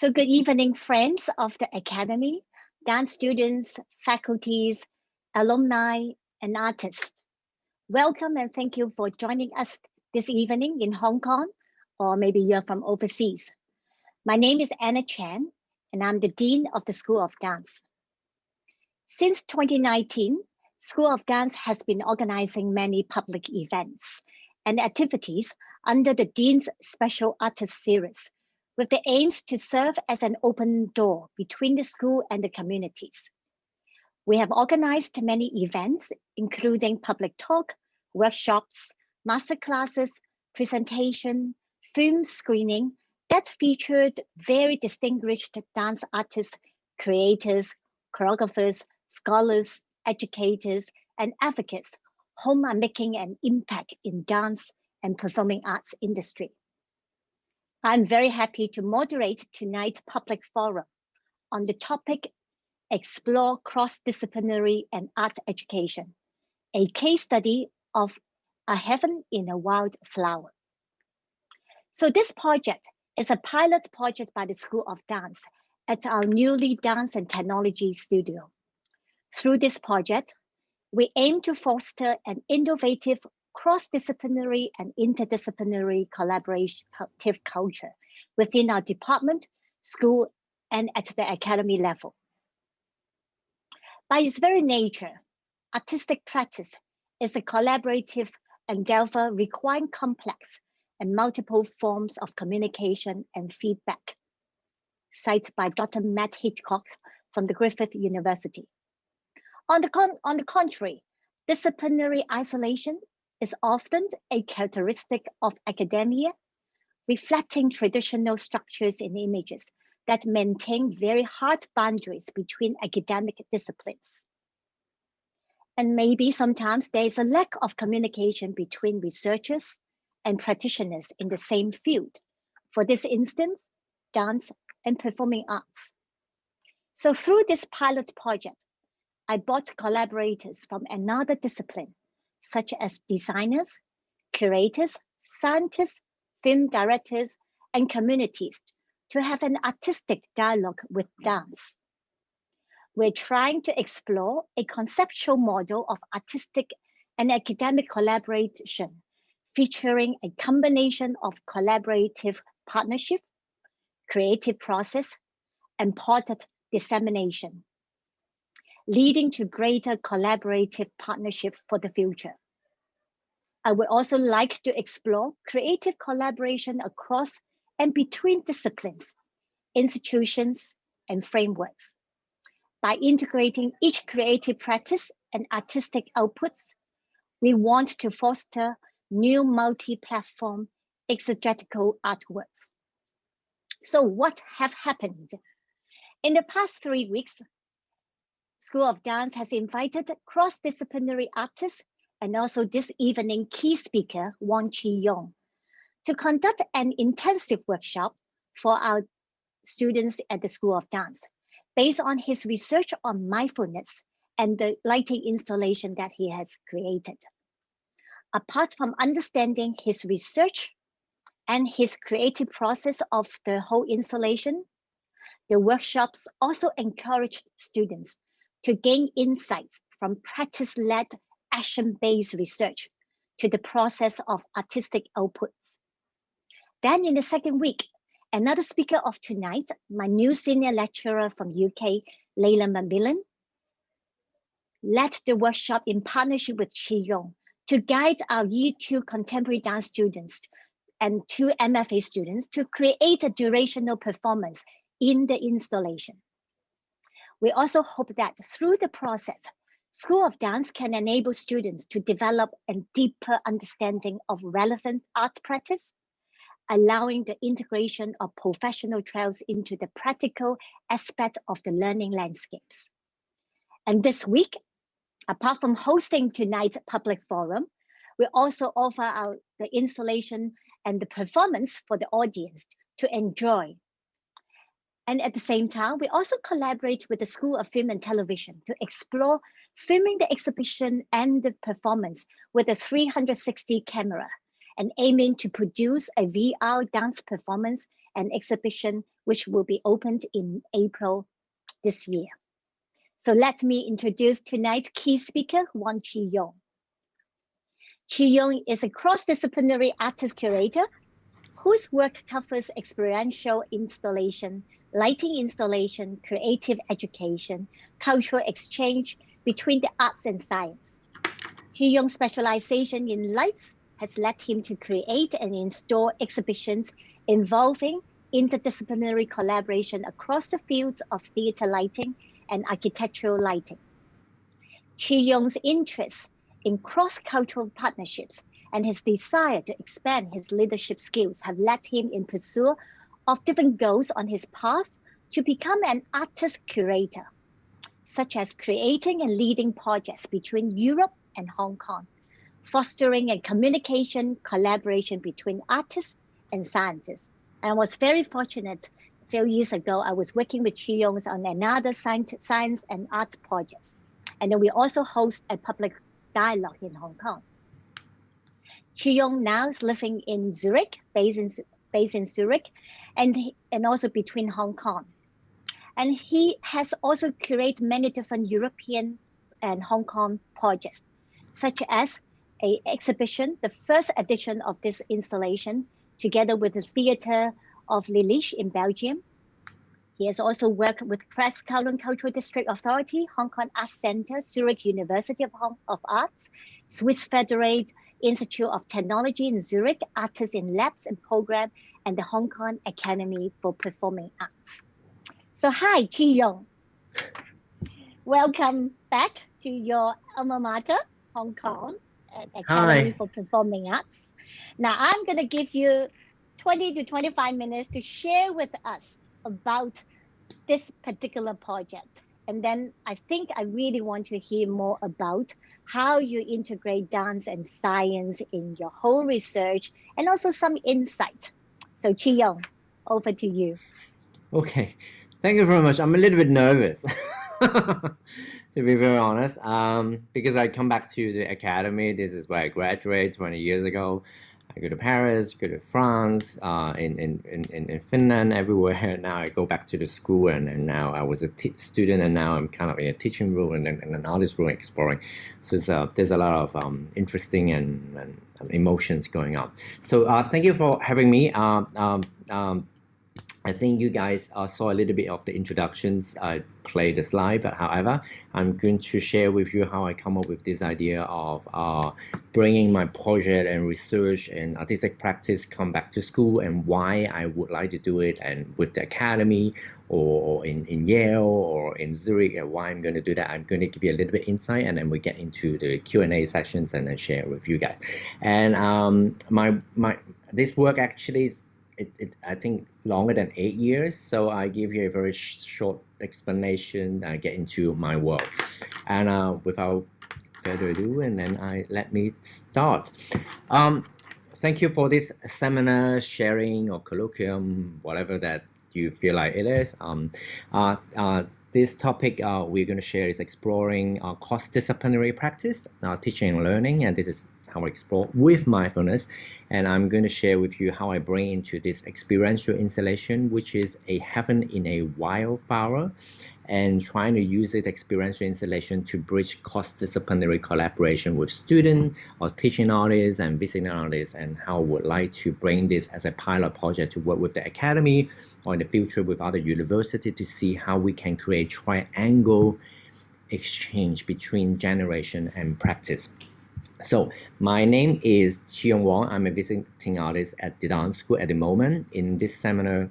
So good evening, friends of the Academy, dance students, faculties, alumni, and artists. Welcome and thank you for joining us this evening in Hong Kong, or maybe you're from overseas. My name is Anna Chan, and I'm the Dean of the School of Dance. Since 2019, School of Dance has been organizing many public events and activities under the Dean's Special Artist Series, with the aims to serve as an open door between the school and the communities. We have organized many events, including public talk, workshops, masterclasses, presentation, film screening that featured very distinguished dance artists, creators, choreographers, scholars, educators, and advocates whom are making an impact in dance and performing arts industry. I'm very happy to moderate tonight's public forum on the topic, Explore Cross-disciplinary and Art Education, a case study of a heaven in a wild flower. So this project is a pilot project by the School of Dance at our newly Dance and Technology Studio. Through this project, we aim to foster an innovative cross-disciplinary and interdisciplinary collaborative culture within our department, school, and at the academy level. By its very nature, artistic practice is a collaborative endeavor requiring complex and multiple forms of communication and feedback, cited by Dr. Matt Hitchcock from the Griffith University. On the contrary, disciplinary isolation is often a characteristic of academia, reflecting traditional structures and images that maintain very hard boundaries between academic disciplines. And maybe sometimes there is a lack of communication between researchers and practitioners in the same field. For this instance, dance and performing arts. So through this pilot project, I brought collaborators from another discipline, such as designers, curators, scientists, film directors, and communities to have an artistic dialogue with dance. We're trying to explore a conceptual model of artistic and academic collaboration, featuring a combination of collaborative partnership, creative process, and product dissemination, leading to greater collaborative partnership for the future. I would also like to explore creative collaboration across and between disciplines, institutions, and frameworks. By integrating each creative practice and artistic outputs, we want to foster new multi-platform exegetical artworks. So what have happened? In the past 3 weeks, School of Dance has invited cross-disciplinary artists and also this evening key speaker, Wang Chi-Yong, to conduct an intensive workshop for our students at the School of Dance, based on his research on mindfulness and the lighting installation that he has created. Apart from understanding his research and his creative process of the whole installation, the workshops also encouraged students to gain insights from practice-led, action-based research to the process of artistic outputs. Then in the second week, another speaker of tonight, my new senior lecturer from UK, Leila Macmillan, led the workshop in partnership with Chi-Yong to guide our Year 2 contemporary dance students and 2 MFA students to create a durational performance in the installation. We also hope that through the process, School of Dance can enable students to develop a deeper understanding of relevant art practice, allowing the integration of professional trails into the practical aspect of the learning landscapes. And this week, apart from hosting tonight's public forum, we also offer the installation and the performance for the audience to enjoy. And at the same time, we also collaborate with the School of Film and Television to explore filming the exhibition and the performance with a 360 camera and aiming to produce a VR dance performance and exhibition, which will be opened in April this year. So let me introduce tonight's key speaker, Wang Qiyong. Qiyong is a cross-disciplinary artist curator whose work covers experiential installation, lighting installation, creative education, cultural exchange between the arts and science. Qiyong's specialization in lights has led him to create and install exhibitions involving interdisciplinary collaboration across the fields of theater lighting and architectural lighting. Qiyong's interest in cross-cultural partnerships and his desire to expand his leadership skills have led him in pursuit of different goals on his path to become an artist curator, such as creating and leading projects between Europe and Hong Kong, fostering a communication collaboration between artists and scientists. And I was very fortunate a few years ago, I was working with Qiyong on another science and art projects. And then we also host a public dialogue in Hong Kong. Qiyong now is living in Zurich, based in Zurich, and also between Hong Kong. And he has also curated many different European and Hong Kong projects, such as an exhibition, the first edition of this installation, together with the Theatre of Lille in Belgium. He has also worked with Press Cultural District Authority, Hong Kong Arts Centre, Zurich University of Arts, Swiss Federate Institute of Technology in Zurich, Artists in Labs and Program, and the Hong Kong Academy for Performing Arts. So hi, Qiyong. Welcome back to your alma mater, Hong Kong Academy for Performing Arts. Now I'm going to give you 20 to 25 minutes to share with us about this particular project. And then I think I really want to hear more about how you integrate dance and science in your whole research and also some insight. So Qiyong, over to you. Okay, thank you very much. I'm a little bit nervous, to be very honest, because I come back to the academy. This is where I graduated 20 years ago. I go to Paris, go to France, in Finland, everywhere. Now I go back to the school, and now I was a student, and now I'm kind of in a teaching role and an artist role exploring. So there's a lot of interesting and emotions going on. So thank you for having me. I think you guys saw a little bit of the introductions. I played the slide, but however, I'm going to share with you how I come up with this idea of bringing my project and research and artistic practice come back to school, and why I would like to do it, and with the academy or in Yale or in Zurich, and why I'm going to do that. I'm going to give you a little bit insight, and then we get into the Q&A sessions and then share with you guys. And this work actually is, I think, longer than 8 years. So I give you a very short explanation. I get into my work, and without further ado, and then let me start. Thank you for this seminar, sharing or colloquium, whatever that you feel like it is. This topic we're going to share is exploring cross-disciplinary practice, teaching and learning, and this is how I explore with mindfulness. And I'm going to share with you how I bring into this experiential installation, which is a heaven in a wildflower, and trying to use this experiential installation to bridge cross-disciplinary collaboration with students or teaching artists and visiting artists, and how I would like to bring this as a pilot project to work with the academy or in the future with other universities to see how we can create triangle exchange between generation and practice. So my name is Qiyong Wang. I'm a visiting artist at the dance school at the moment. In this seminar,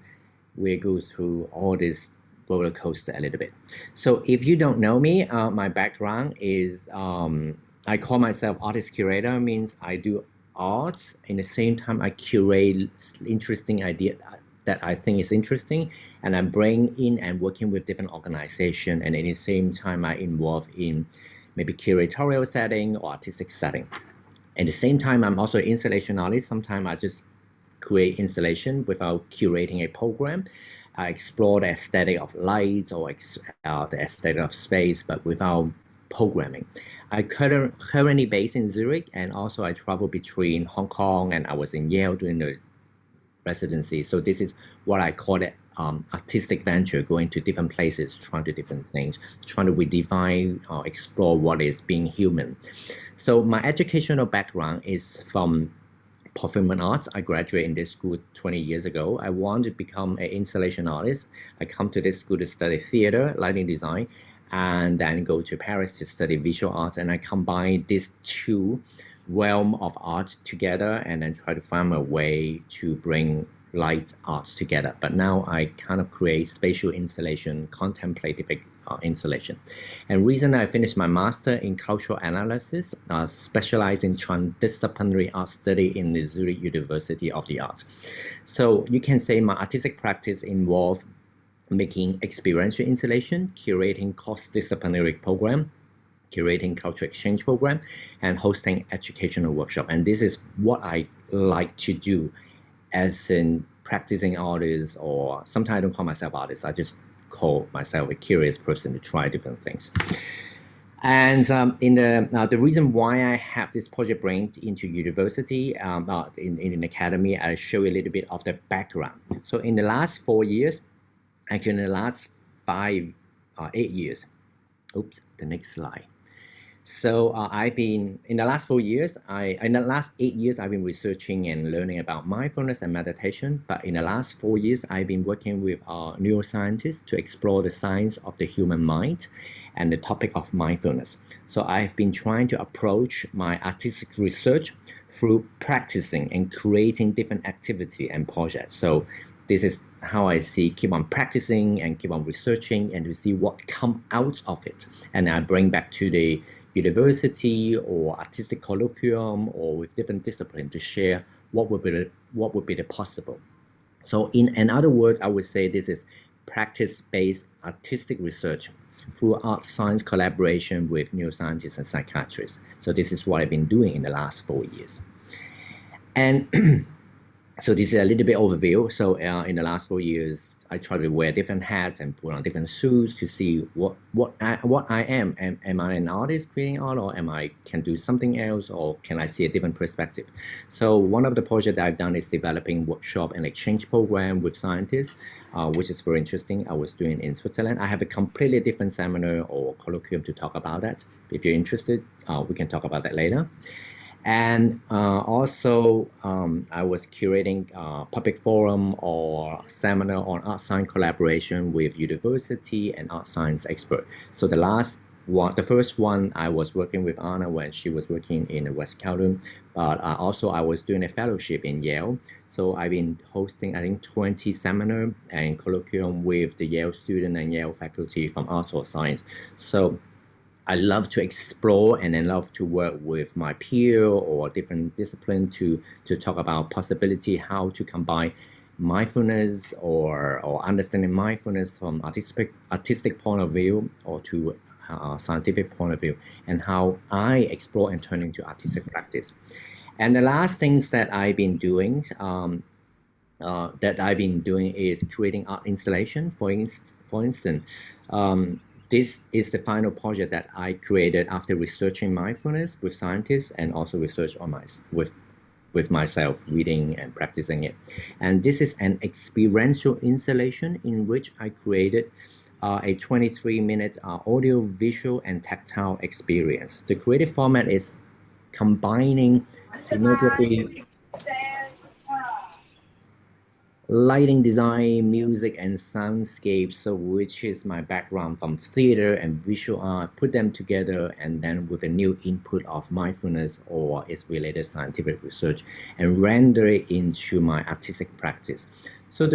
we go through all this roller coaster a little bit. So if you don't know me, my background is, I call myself artist curator, means I do art. In the same time, I curate interesting idea that I think is interesting, and I bring in and working with different organizations, and at the same time, I involve in maybe curatorial setting or artistic setting. At the same time, I'm also an installation artist. Sometimes I just create installation without curating a program. I explore the aesthetic of light or the aesthetic of space, but without programming. I currently based in Zurich, and also I travel between Hong Kong, and I was in Yale doing the residency. So this is what I call it artistic venture, going to different places, trying to different things, trying to redefine or explore what is being human. So my educational background is from performing arts. I graduated in this school 20 years ago. I wanted to become an installation artist. I come to this school to study theater, lighting design, and then go to Paris to study visual arts. And I combine these two realm of art together and then try to find a way to bring light arts together. But now I kind of create spatial installation, contemplative installation. And recently I finished my master in cultural analysis, specialized in transdisciplinary art study in the Zurich University of the Arts. So you can say my artistic practice involves making experiential installation, curating cross-disciplinary program, curating cultural exchange program, and hosting educational workshop. And this is what I like to do as in practicing artist, or sometimes I don't call myself artist, I just call myself a curious person to try different things. And the reason why I have this project bring into university, in an academy, I show you a little bit of the background. So in the last 4 years, actually in the last 8 years, oops, the next slide. So I've been, in the last 4 years, in the last 8 years, I've been researching and learning about mindfulness and meditation. But in the last 4 years, I've been working with neuroscientists to explore the science of the human mind and the topic of mindfulness. So I've been trying to approach my artistic research through practicing and creating different activity and projects. So this is how I see, keep on practicing and keep on researching and to see what come out of it. And I bring back to the university or artistic colloquium or with different disciplines to share what would be the possible. So in other words, I would say this is practice-based artistic research through art science collaboration with neuroscientists and psychiatrists. So this is what I've been doing in the last 4 years. And so this is a little bit overview. So in the last 4 years, I try to wear different hats and put on different shoes to see what I am. Am I an artist creating art, or can do something else, or can I see a different perspective? So one of the projects that I've done is developing workshop and exchange program with scientists, which is very interesting. I was doing in Switzerland. I have a completely different seminar or colloquium to talk about that. If you're interested, we can talk about that later. And also, I was curating a public forum or seminar on art science collaboration with university and art science expert. So the first one, I was working with Anna when she was working in West Kowloon, but also I was doing a fellowship in Yale. So I've been hosting, I think, 20 seminar and colloquium with the Yale student and Yale faculty from arts or science. So I love to explore and then love to work with my peer or different discipline to talk about possibility, how to combine mindfulness or understanding mindfulness from artistic point of view or to scientific point of view, and how I explore and turn into artistic practice. And the last things that I've been doing is creating art installation. For instance, this is the final project that I created after researching mindfulness with scientists and also research on with myself, reading and practicing it. And this is an experiential installation in which I created a 23-minute audio, visual, and tactile experience. The creative format is combining cinematography, lighting design, music, and soundscapes, so which is my background from theater and visual art, put them together, and then with a new input of mindfulness or its related scientific research, and render it into my artistic practice. So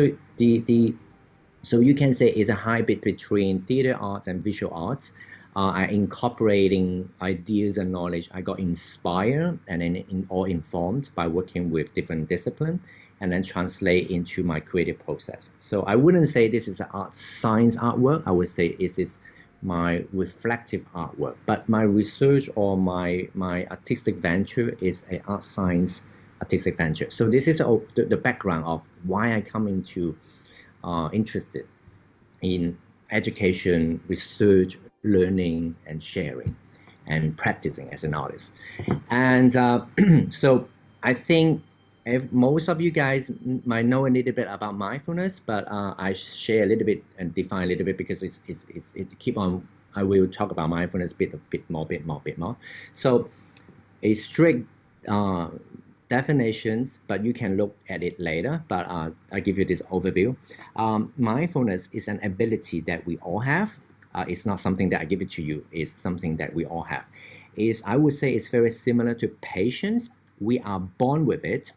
so you can say it's a hybrid between theater arts and visual arts. I incorporating ideas and knowledge. I got inspired and then or informed by working with different disciplines, and then translate into my creative process. So I wouldn't say this is an art science artwork. I would say it is my reflective artwork. But my research or my artistic venture is an art science artistic venture. So this is the background of why I come into interested in education, research, learning, and sharing. and practicing as an artist. And so I think if most of you guys might know a little bit about mindfulness, but I share a little bit and define a little bit because it keep on. I will talk about mindfulness a bit more. So a strict definitions, but you can look at it later. But I give you this overview. Mindfulness is an ability that we all have. It's not something that I give it to you. It's something that we all have. I would say it's very similar to patience. We are born with it.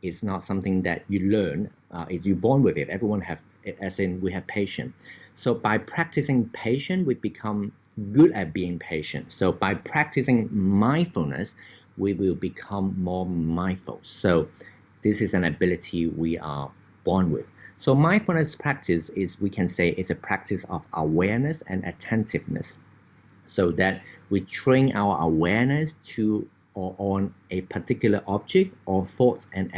It's not something that you learn. You're born with it. Everyone have, as in we have patience. So by practicing patience, we become good at being patient. So by practicing mindfulness, we will become more mindful. So this is an ability we are born with. So mindfulness practice is, we can say, is a practice of awareness and attentiveness. So that we train our awareness to or on a particular object or thought and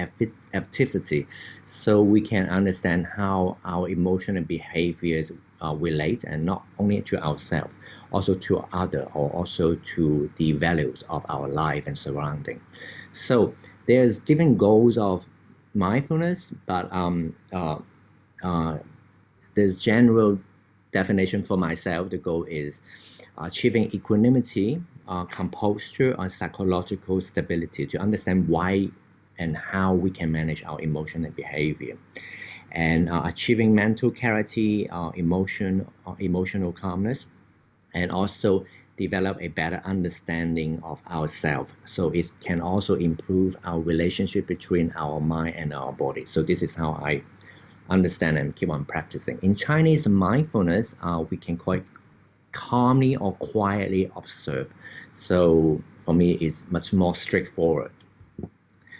activity, so we can understand how our emotion and behaviors relate, and not only to ourselves, also to others, or also to the values of our life and surrounding. So there's different goals of mindfulness, but there's general definition for myself. The goal is achieving equanimity, composure, and psychological stability, to understand why and how we can manage our emotion and behavior, and achieving mental clarity, emotional calmness, and also develop a better understanding of ourselves. So it can also improve our relationship between our mind and our body. So this is how I understand and keep on practicing. In Chinese, mindfulness, we can quite calmly or quietly observe. So for me, it's much more straightforward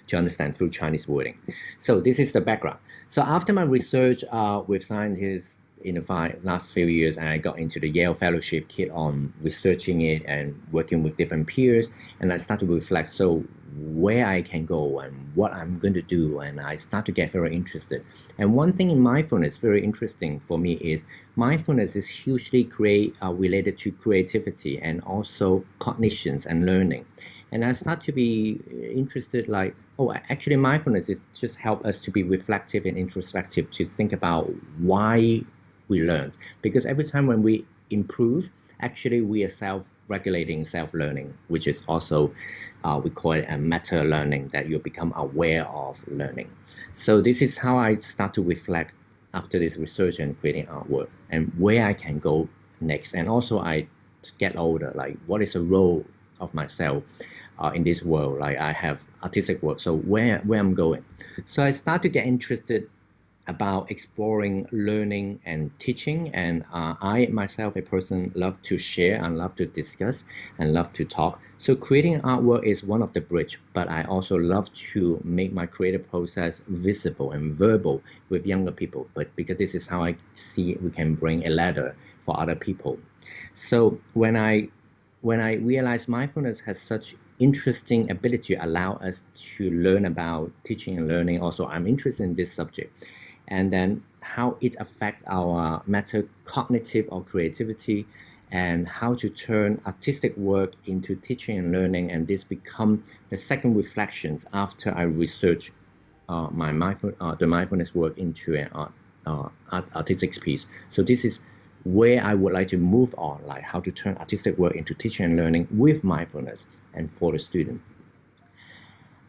to understand through Chinese wording. So this is the background. So after my research with scientists in the last few years, and I got into the Yale Fellowship, keep on researching it and working with different peers, and I start to reflect, so where I can go and what I'm going to do, and I start to get very interested. And one thing in mindfulness, very interesting for me, is mindfulness is hugely related to creativity and also cognitions and learning. And I start to be interested, like, oh, actually mindfulness is just help us to be reflective and introspective, to think about why we learn. Because every time when we improve, actually we are self-regulating, self-learning, which is also, we call it a meta-learning, that you become aware of learning. So this is how I start to reflect after this research and creating artwork, and where I can go next. And also I get older, like what is the role of myself in this world? Like I have artistic work, so where I'm going. So I start to get interested about exploring learning and teaching, and I myself, a person, love to share and love to discuss and love to talk. So creating artwork is one of the bridge, but I also love to make my creative process visible and verbal with younger people, but because this is how I see we can bring a ladder for other people. So when I realized mindfulness has such interesting ability to allow us to learn about teaching and learning, also I'm interested in this subject, and then how it affects our metacognitive or creativity, and how to turn artistic work into teaching and learning. And this become the second reflections after I research the mindfulness work into an artistic piece. So this is where I would like to move on, like how to turn artistic work into teaching and learning with mindfulness and for the student.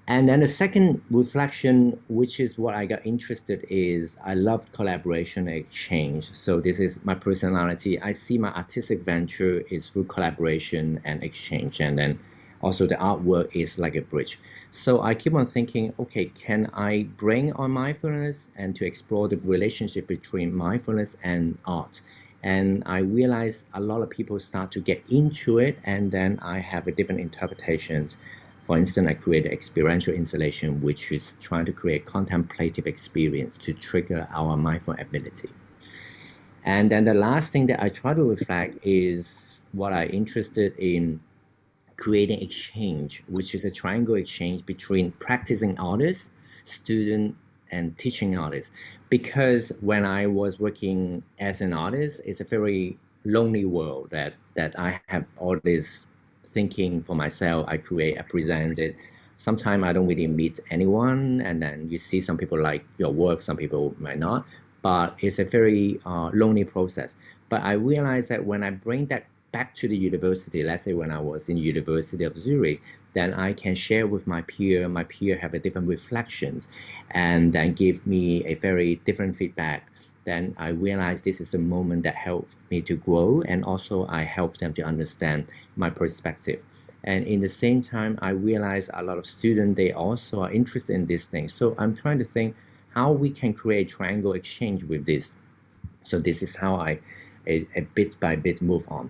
And then the second reflection, which is what I got interested, is I love collaboration and exchange. So this is my personality. I see my artistic venture is through collaboration and exchange. And then also the artwork is like a bridge. So I keep on thinking, okay, can I bring on mindfulness and to explore the relationship between mindfulness and art? And I realized a lot of people start to get into it, and then I have a different interpretations. For instance, I created experiential installation, which is trying to create contemplative experience to trigger our mindful ability. And then the last thing that I try to reflect is what I'm interested in, creating exchange, which is a triangle exchange between practicing artists, student, and teaching artists. Because when I was working as an artist, it's a very lonely world that I have all these thinking for myself. I create, I present it. Sometimes I don't really meet anyone, and then you see some people like your work, some people might not. But it's a very lonely process. But I realized that when I bring that back to the university, let's say when I was in University of Zurich, then I can share with my peer. My peer have a different reflections, and then give me a very different feedback. Then I realized this is the moment that helped me to grow, and also I help them to understand my perspective. And in the same time, I realize a lot of students, they also are interested in these things. So I'm trying to think how we can create triangle exchange with this. So this is how I, a bit by bit, move on.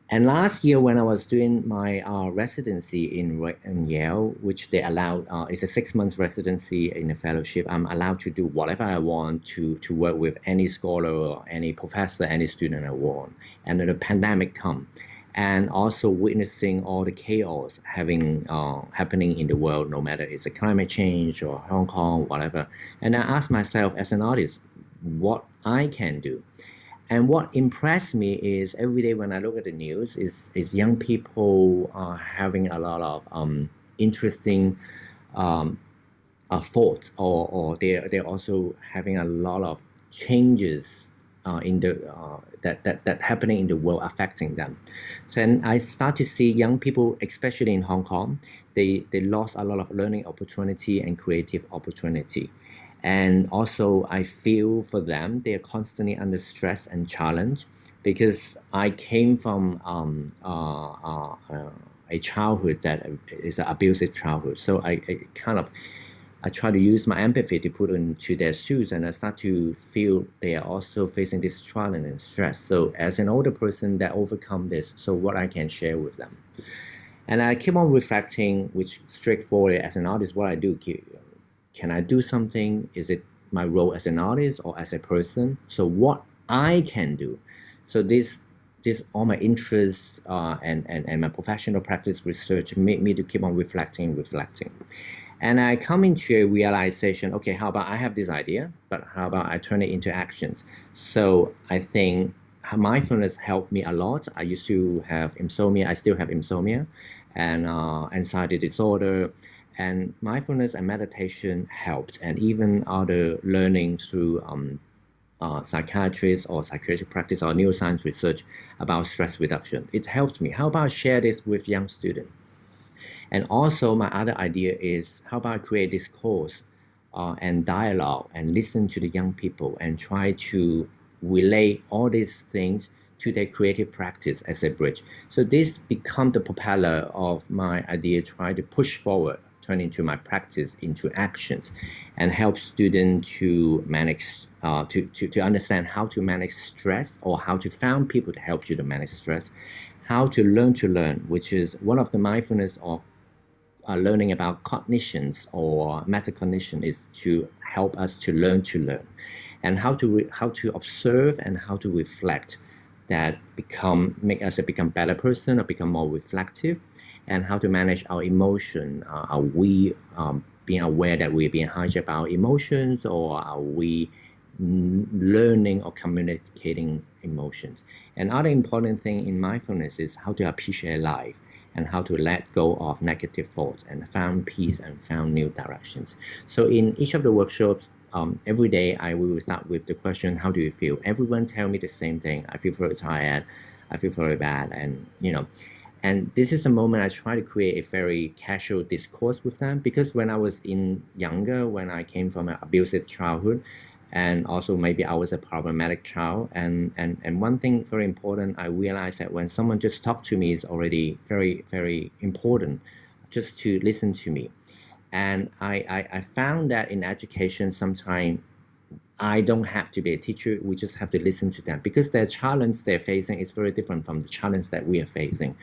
And last year, when I was doing my residency in Yale, which they allowed, it's a 6 month residency in a fellowship. I'm allowed to do whatever I want, to work with any scholar or any professor, any student I want. And then the pandemic come, and also witnessing all the chaos happening in the world, no matter it's a climate change or Hong Kong, whatever. And I asked myself as an artist, what I can do. And what impressed me is every day when I look at the news is young people having a lot of interesting thoughts, or they're also having a lot of changes in the that happening in the world affecting them. So then I start to see young people, especially in Hong Kong, they lost a lot of learning opportunity and creative opportunity. And also, I feel for them, they are constantly under stress and challenge, because I came from a childhood that is an abusive childhood. So I try to use my empathy to put into their shoes, and I start to feel they are also facing this challenge and stress. So as an older person that overcome this, so what I can share with them. And I keep on reflecting, which straightforward as an artist, what I do. Can I do something? Is it my role as an artist or as a person? So what I can do. So this all my interests and my professional practice research made me to keep on reflecting. And I come into a realization, okay, how about I have this idea, but how about I turn it into actions? So I think mindfulness helped me a lot. I used to have insomnia. I still have insomnia and anxiety disorder. And mindfulness and meditation helped, and even other learning through psychiatrists or psychiatric practice or neuroscience research about stress reduction. It helped me. How about I share this with young students? And also my other idea is, how about I create this course and dialogue and listen to the young people and try to relate all these things to their creative practice as a bridge. So this become the propeller of my idea, try to push forward, turn into my practice into actions, and help students to manage, to understand how to manage stress, or how to find people to help you to manage stress, how to learn, which is one of the mindfulness or learning about cognitions or metacognition, is to help us to learn, and how to observe and how to reflect, that make us become better person or become more reflective, and how to manage our emotion. Are we being aware that we're being hijacked by our emotions, or are we learning or communicating emotions? Another important thing in mindfulness is how to appreciate life, and how to let go of negative thoughts and found peace and found new directions. So in each of the workshops, every day I will start with the question, how do you feel? Everyone tell me the same thing. I feel very tired. I feel very bad. And this is the moment I try to create a very casual discourse with them, because when I was younger, when I came from an abusive childhood, and also maybe I was a problematic child, and one thing very important, I realized that when someone just talk to me is already very, very important, just to listen to me. And I found that in education, sometimes I don't have to be a teacher. We just have to listen to them, because the challenge they're facing is very different from the challenge that we are facing.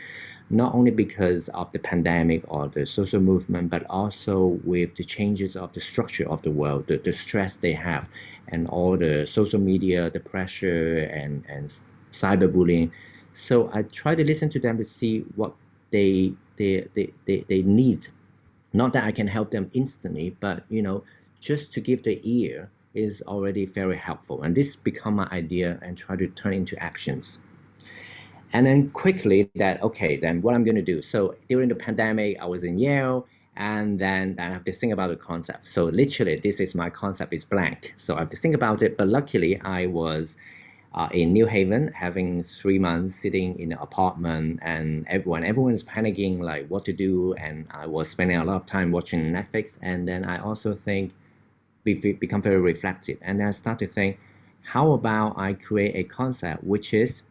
Not only because of the pandemic or the social movement, but also with the changes of the structure of the world, the stress they have, and all the social media, the pressure, and cyberbullying. So I try to listen to them to see what they need. Not that I can help them instantly, but just to give the ear is already very helpful. And this become my idea and try to turn into actions. And then quickly that, okay, then what I'm going to do. So during the pandemic, I was in Yale, and then I have to think about the concept. So literally, this is my concept is blank. So I have to think about it. But luckily, I was in New Haven, having 3 months sitting in an apartment, and everyone's panicking like what to do, and I was spending a lot of time watching Netflix. And then I also think we become very reflective, and then I start to think, how about I create a concept which is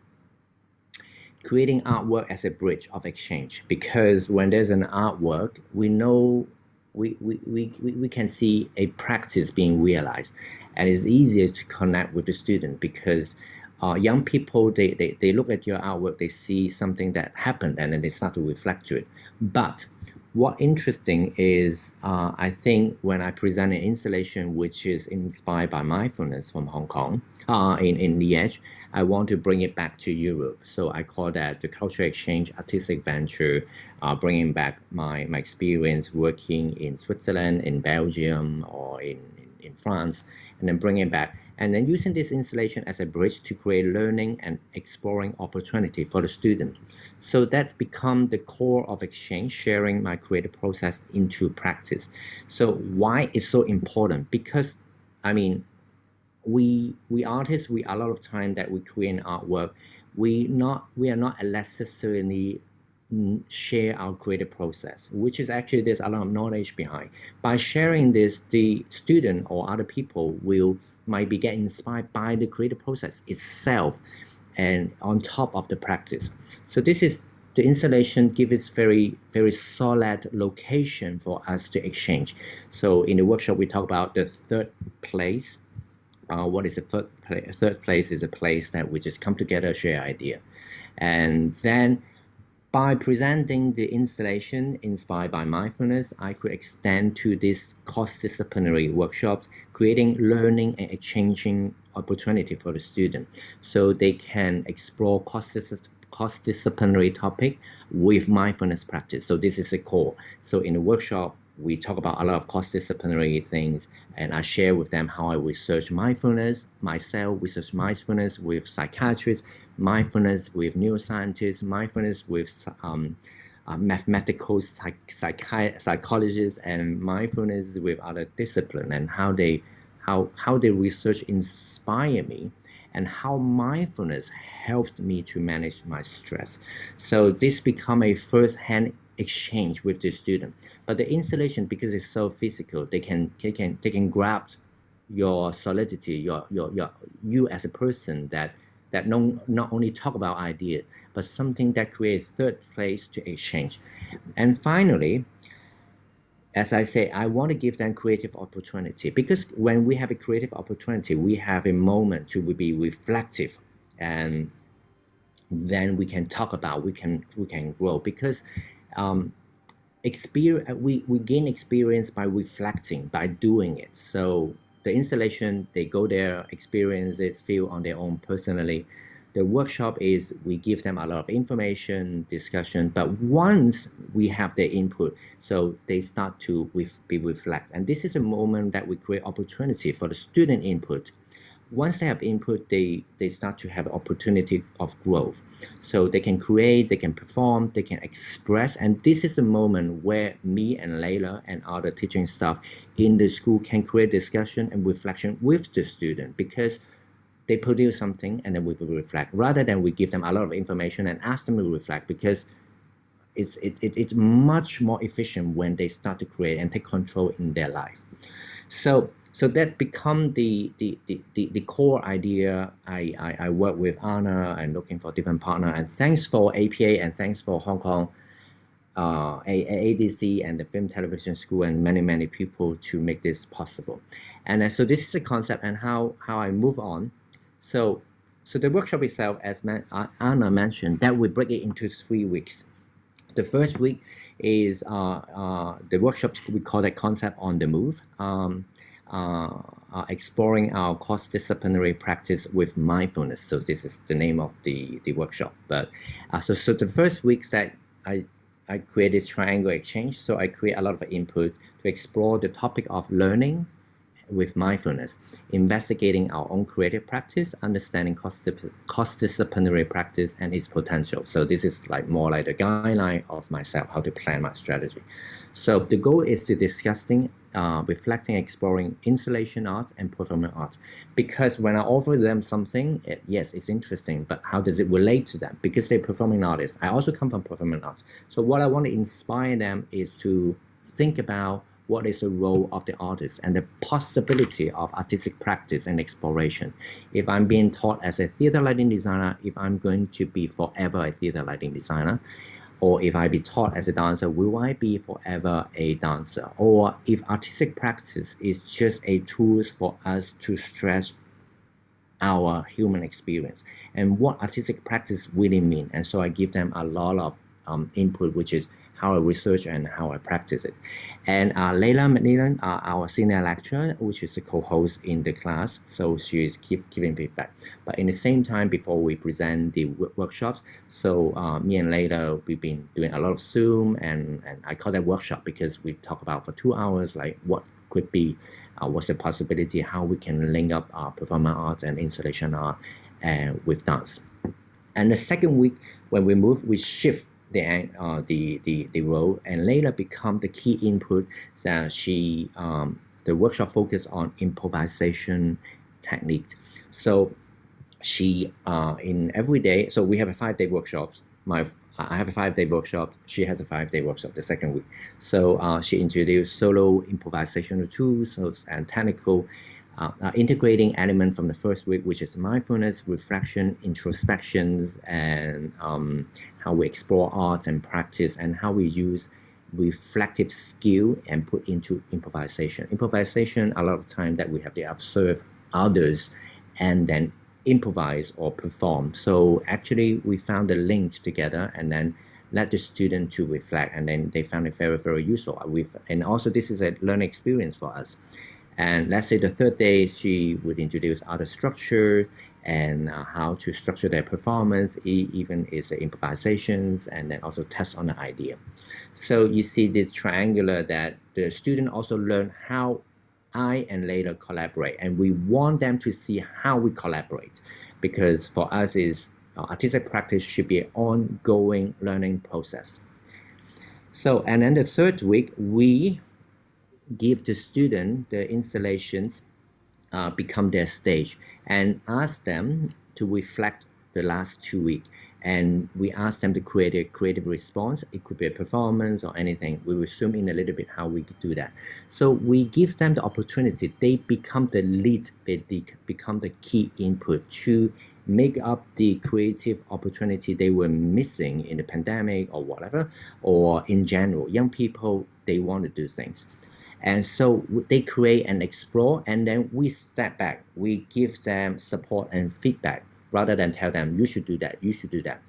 creating artwork as a bridge of exchange, because when there's an artwork, we know we can see a practice being realized, and it's easier to connect with the student because young people, they look at your artwork, they see something that happened, and then they start to reflect to it. But what interesting is, I think when I present an installation which is inspired by mindfulness from Hong Kong, in Liège, I want to bring it back to Europe. So I call that the cultural exchange artistic venture, bringing back my experience working in Switzerland, in Belgium, or in France, and then bring it back. And then using this installation as a bridge to create learning and exploring opportunity for the student. So that become the core of exchange, sharing my creative process into practice. So why it's so important? Because, I mean, we artists, we a lot of time that we create artwork, we are not necessarily share our creative process, which is actually there's a lot of knowledge behind. By sharing this, the student or other people might be getting inspired by the creative process itself, and on top of the practice. So this is the installation gives us very solid location for us to exchange. So in the workshop we talk about the third place. What is the third place? Third place is a place that we just come together, share idea. And then by presenting the installation inspired by mindfulness, I could extend to this cross-disciplinary workshops, creating learning and exchanging opportunity for the student. So they can explore cross-disciplinary topic with mindfulness practice. So this is the core. So in the workshop, we talk about a lot of cross-disciplinary things, and I share with them how I research mindfulness myself, research mindfulness with psychiatrists, mindfulness with neuroscientists, mindfulness with mathematical psychologists, and mindfulness with other disciplines, and how they research inspire me, and how mindfulness helped me to manage my stress. So this become a first-hand exchange with the student. But the installation, because it's so physical, they can grab your solidity, you as a person, that not only talk about ideas, but something that creates third place to exchange. And finally, as I say, I want to give them creative opportunity, because when we have a creative opportunity, we have a moment to be reflective, and then we can talk about, we can grow, because we gain experience by reflecting, by doing it. So the installation, they go there, experience it, feel on their own personally. The workshop is we give them a lot of information, discussion, but once we have their input, so they start to reflect. And this is a moment that we create opportunity for the student input. Once they have input, they start to have opportunity of growth. So they can create, they can perform, they can express. And this is the moment where me and Layla and other teaching staff in the school can create discussion and reflection with the student, because they produce something and then we will reflect, rather than we give them a lot of information and ask them to reflect, because it's much more efficient when they start to create and take control in their life. So that become the core idea. I work with Anna and looking for different partner, and thanks for APA and thanks for Hong Kong ADC and the Film Television School and many people to make this possible. And so this is the concept and how I move on. So the workshop itself, as Anna mentioned, that we break it into 3 weeks. The first week is the workshops, we call that concept on the move. Exploring our cross-disciplinary practice with mindfulness. So this is the name of the workshop. But so the first weeks that I create this triangle exchange. So I create a lot of input to explore the topic of learning, with mindfulness, investigating our own creative practice, understanding cross-disciplinary practice and its potential. So this is like more like the guideline of myself, how to plan my strategy. So the goal is to discussing, reflecting, exploring installation art and performance art. Because when I offer them something, yes, it's interesting, but how does it relate to them? Because they're performing artists. I also come from performing arts. So what I want to inspire them is to think about what is the role of the artist and the possibility of artistic practice and exploration. If I'm being taught as a theater lighting designer, if I'm going to be forever a theater lighting designer, or if I be taught as a dancer, will I be forever a dancer? Or if artistic practice is just a tool for us to stretch our human experience and what artistic practice really mean. And so I give them a lot of input, which is how I research and how I practice it. And Leila McNeilon, our senior lecturer, which is the co-host in the class, so she is giving feedback. But in the same time, before we present the workshops, so me and Leila, we've been doing a lot of Zoom, and I call that workshop because we talk about for 2 hours, like what could be, what's the possibility, how we can link up performance art and installation art with dance. And the second week, when we move, we shift the role, and later become the key input that the workshop focused on improvisation techniques. So she in every day, so we have a 5-day workshops. I have a 5-day workshop. She has a 5-day workshop the second week. So she introduced solo improvisational tools and technical integrating element from the first week, which is mindfulness, reflection, introspections, and how we explore art and practice, and how we use reflective skill and put into improvisation. Improvisation, a lot of time that we have to observe others and then improvise or perform. So actually we found the link together and then let the student to reflect, and then they found it very, very useful. And also this is a learning experience for us. And let's say the third day, she would introduce other structure and how to structure their performance, even is improvisations, and then also test on the idea. So you see this triangular that the student also learn how I and later collaborate, and we want them to see how we collaborate, because for us is artistic practice should be an ongoing learning process. So, and then the third week, we give the student the installations become their stage and ask them to reflect the last 2 weeks. And we ask them to create a creative response. It could be a performance or anything. We will zoom in a little bit how we do that. So we give them the opportunity. They become the lead. They become the key input to make up the creative opportunity they were missing in the pandemic or whatever, or in general. Young people, they want to do things. And so they create and explore, and then we step back. We give them support and feedback rather than tell them, you should do that, you should do that.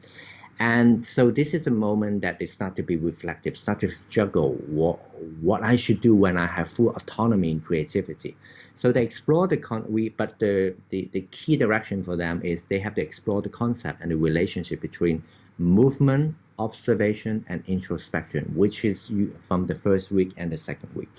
And so this is a moment that they start to be reflective, start to juggle what I should do when I have full autonomy in creativity. So they explore but the key direction for them is they have to explore the concept and the relationship between movement, observation, and introspection, which is from the first week and the second week.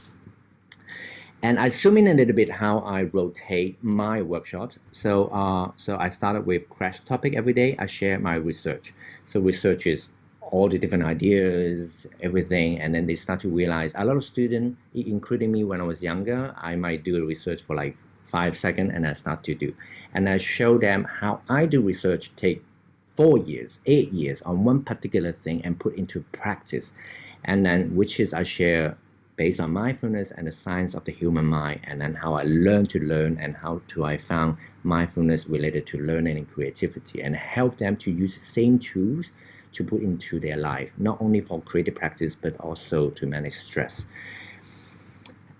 And I zoom in a little bit how I rotate my workshops. So I started with crash topic every day. I share my research. So research is all the different ideas, everything. And then they start to realize a lot of students, including me when I was younger, I might do a research for like 5 seconds and I start to do. And I show them how I do research take 4 years, 8 years on one particular thing and put into practice. And then which is I share based on mindfulness and the science of the human mind, and then how I learn to learn and how I found mindfulness related to learning and creativity, and help them to use the same tools to put into their life, not only for creative practice, but also to manage stress.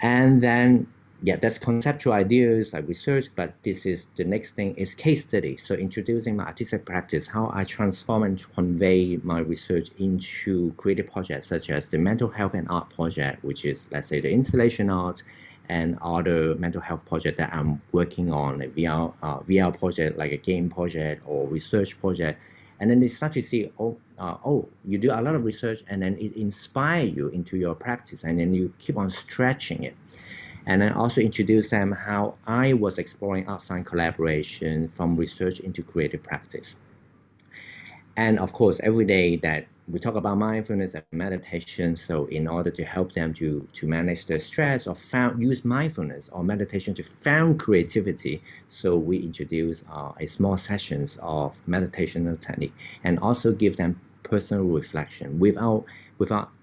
And then, yeah, that's conceptual ideas like research, but this is the next thing is case study. So introducing my artistic practice, how I transform and convey my research into creative projects such as the mental health and art project, which is, let's say, the installation art, and other mental health project that I'm working on, a VR project, like a game project or research project. And then they start to see, oh, you do a lot of research, and then it inspires you into your practice, and then you keep on stretching it. And then also introduce them how I was exploring art-science collaboration from research into creative practice. And of course, every day that we talk about mindfulness and meditation, so in order to help them to manage their stress or use mindfulness or meditation to found creativity, so we introduce a small sessions of meditational technique and also give them personal reflection without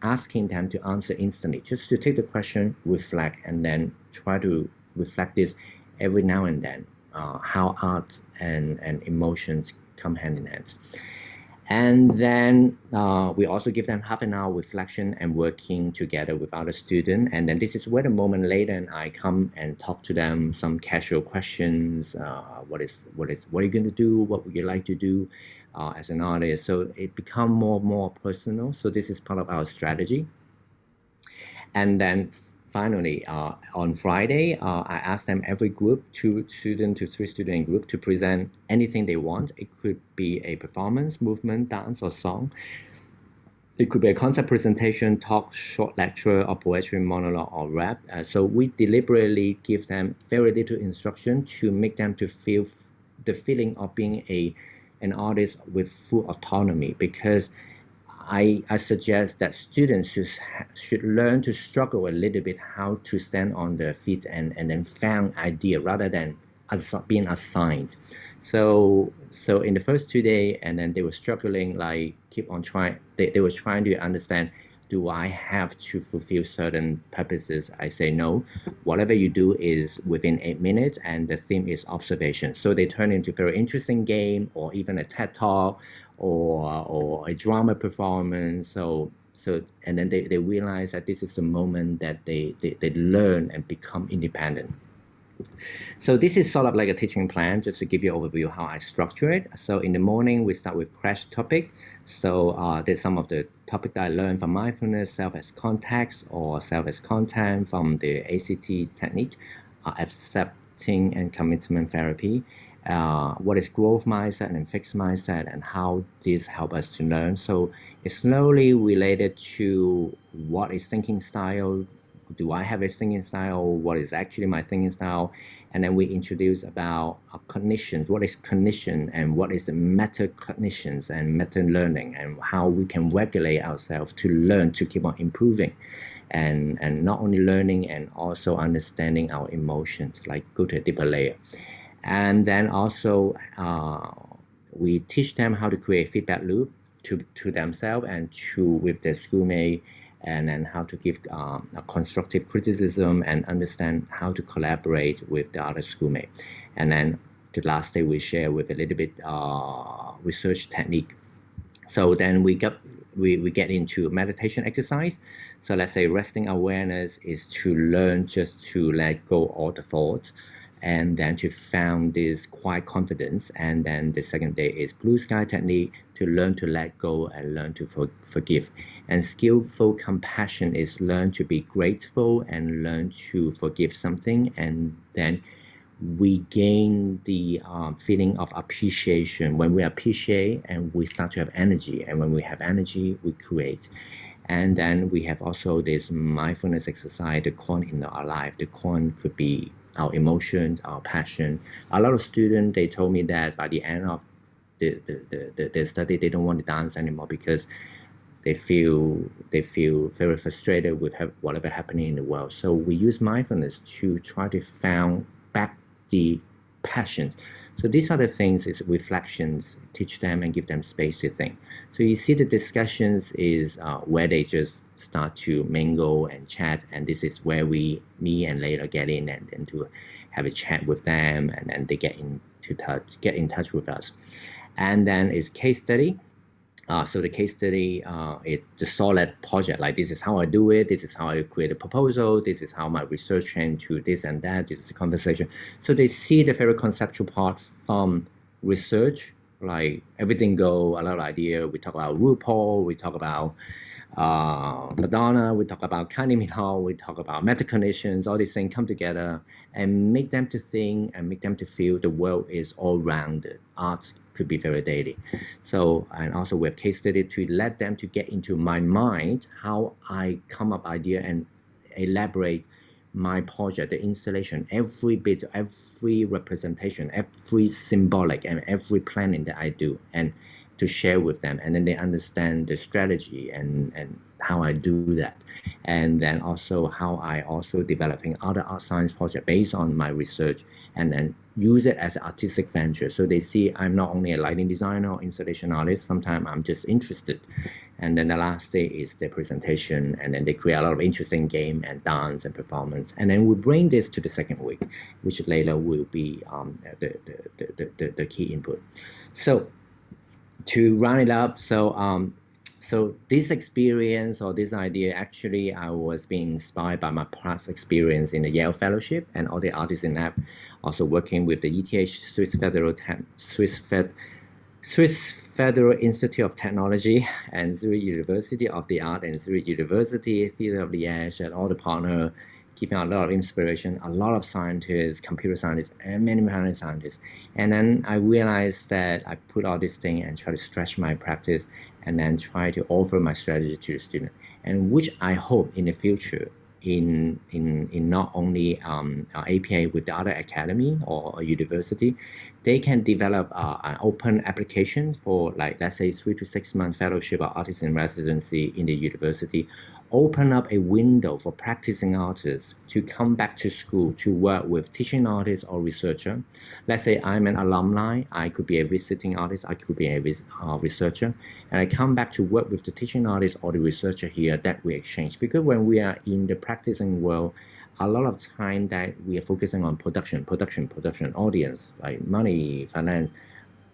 asking them to answer instantly, just to take the question, reflect, and then try to reflect this every now and then, how art and emotions come hand in hand. And then we also give them half an hour reflection and working together with other students. And then this is where the moment later and I come and talk to them some casual questions. What are you going to do? What would you like to do as an artist? So it becomes more personal. So this is part of our strategy. And then finally, on Friday, I asked them every group, 2 students to 3 student group, to present anything they want. It could be a performance, movement, dance, or song. It could be a concept presentation, talk, short lecture, or poetry, monologue, or rap. So we deliberately give them very little instruction to make them to feel the feeling of being an artist with full autonomy, because I suggest that students should learn to struggle a little bit how to stand on their feet and then found idea rather than being assigned. So in the first 2 days, and then they were struggling, like keep on trying. They were trying to understand, do I have to fulfill certain purposes? I say no. Whatever you do is within 8 minutes, and the theme is observation. So they turn into a very interesting game, or even a TED talk, or a drama performance. So and then they realize that this is the moment that they learn and become independent. So this is sort of like a teaching plan, just to give you an overview of how I structure it. So in the morning, we start with crash topic. So there's some of the topic that I learned from mindfulness, self as context, or self as content from the ACT technique, accepting and commitment therapy. What is growth mindset and fixed mindset, and how this help us to learn. So it's slowly related to what is thinking style. Do I have a thinking style? What is actually my thinking style? And then we introduce about cognition. What is cognition, and what is the meta-cognitions and meta-learning, and how we can regulate ourselves to learn to keep on improving, and not only learning and also understanding our emotions, like go to a deeper layer. And then also we teach them how to create feedback loop to themselves and with their schoolmate, and then how to give a constructive criticism and understand how to collaborate with the other schoolmate. And then the last day we share with a little bit research technique. So then we get into meditation exercise. So let's say resting awareness is to learn just to let go all the thoughts, and then to found this quiet confidence. And then the second day is blue sky technique, to learn to let go and learn to forgive. And skillful compassion is learn to be grateful and learn to forgive something. And then we gain the feeling of appreciation. When we appreciate, and we start to have energy, and when we have energy, we create. And then we have also this mindfulness exercise, the coin in our life. The coin could be our emotions, our passion. A lot of students, they told me that by the end of the study, they don't want to dance anymore, because they feel very frustrated with whatever happening in the world. So we use mindfulness to try to found back the passion. So these are the things, is reflections, teach them and give them space to think. So you see the discussions is where they just start to mingle and chat, and this is where me and Layla get in and to have a chat with them, and then they get in touch with us. And then is case study. So the case study is the solid project, like this is how I do it, this is how I create a proposal, this is how my research changed to this and that, this is the conversation. So they see the very conceptual part from research, like everything go, a lot of idea. We talk about RuPaul, we talk about Madonna, we talk about Kylie Minogue, we talk about meta-cognitions, all these things come together and make them to think and make them to feel the world is all rounded. Art could be very daily. So, and also we have case study to let them to get into my mind, how I come up idea and elaborate my project, the installation, every bit, every representation, every symbolic, and every planning that I do, and to share with them, and then they understand the strategy and how I do that, and then also how I also developing other art science project based on my research, and then use it as an artistic venture. So they see I'm not only a lighting designer or installation artist, sometimes I'm just interested. And then the last day is the presentation, and then they create a lot of interesting game and dance and performance. And then we bring this to the second week, which later will be the key input. So to round it up, so this experience or this idea, actually, I was being inspired by my past experience in the Yale Fellowship and all the artists in that, also working with the ETH, Swiss Federal Institute of Technology, and Zurich University of the Art, and Zurich University Theatre of the Edge, and all the partners, giving a lot of inspiration, a lot of scientists, computer scientists, and many scientists. And then I realized that I put all this thing and try to stretch my practice, and then try to offer my strategy to the student, and which I hope in the future, in not only APA with the other academy or a university, they can develop an open application for, like, let's say 3 to 6 month fellowship or artist in residency in the university, open up a window for practicing artists to come back to school to work with teaching artists or researcher. Let's say I'm an alumni, I could be a visiting artist, I could be a researcher, and I come back to work with the teaching artist or the researcher here, that we exchange. Because when we are in the practicing world, a lot of time that we are focusing on production, audience, like money, finance,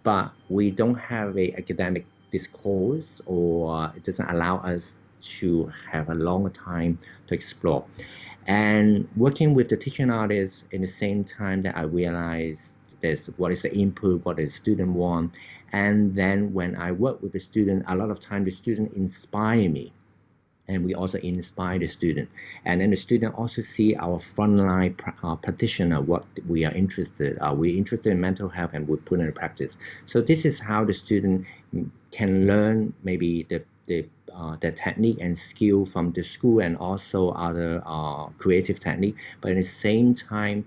but we don't have a academic discourse, or it doesn't allow us to have a longer time to explore. And working with the teaching artists in the same time that I realized there's what is the input, what does the student want. And then when I work with the student, a lot of time the student inspire me, and we also inspire the student. And then the student also see our frontline practitioner, what we are interested. We're interested in mental health, and we put in practice. So this is how the student can learn maybe the technique and skill from the school, and also other creative technique. But at the same time,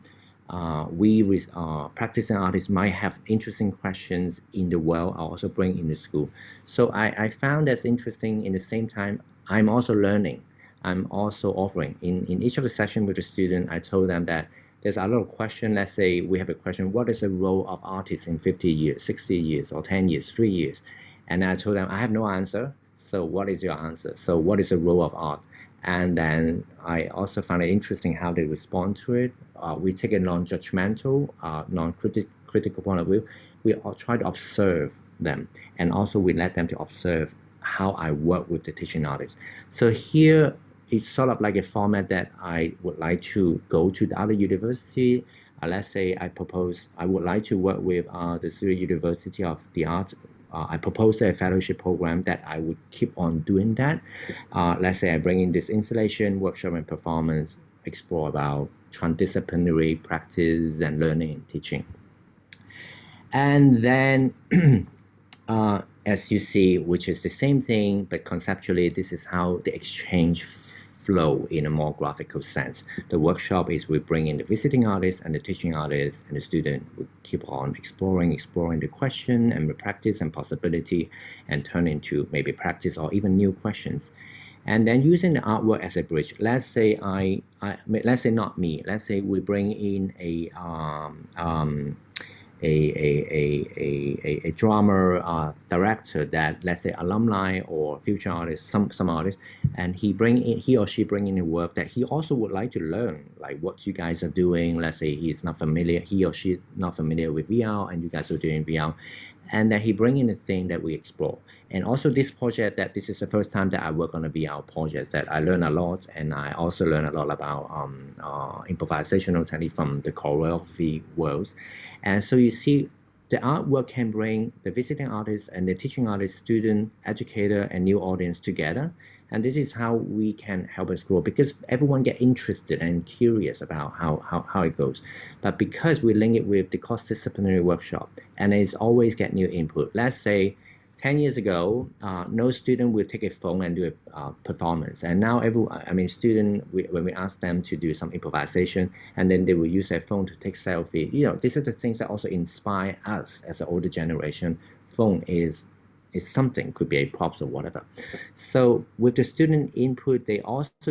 we practicing artists might have interesting questions in the world, I also bring in the school. So I found that's interesting. In the same time, I'm also learning. I'm also offering. In each of the sessions with the student, I told them that there's a lot of question. Let's say we have a question, what is the role of artists in 50 years, 60 years, or 10 years, 3 years? And I told them, I have no answer. So what is your answer? So what is the role of art? And then I also found it interesting how they respond to it. We take a non-judgmental, non-critical point of view. We all try to observe them, and also we let them to observe how I work with the teaching artists. So here it's sort of like a format that I would like to go to the other university. Let's say I propose I would like to work with the Zurich University of the Arts. I proposed a fellowship program that I would keep on doing that. Let's say I bring in this installation, workshop, and performance, explore about transdisciplinary practice and learning and teaching. And then, as you see, which is the same thing, but conceptually, this is how the exchange flow in a more graphical sense. The workshop is we bring in the visiting artist and the teaching artist, and the student will keep on exploring the question and the practice and possibility, and turn into maybe practice or even new questions. And then using the artwork as a bridge. Let's say let's say not me. Let's say we bring in a drama director that, let's say, alumni or future artists, some artists, and he or she bring in a work that he also would like to learn, like what you guys are doing. Let's say he or she is not familiar with VR, and you guys are doing VR, and that he bring in a thing that we explore. And also this project, that this is the first time that I work on a VR project, that I learn a lot, and I also learn a lot about improvisational technique from the choreography worlds. And so you see, the artwork can bring the visiting artist and the teaching artist, student, educator, and new audience together. And this is how we can help us grow, because everyone get interested and curious about how it goes. But because we link it with the cross-disciplinary workshop, and it's always get new input. Let's say 10 years ago, no student would take a phone and do a performance. And now, when we ask them to do some improvisation, and then they will use their phone to take selfie. These are the things that also inspire us as an older generation. Phone is something, could be a props or whatever. So with the student input, the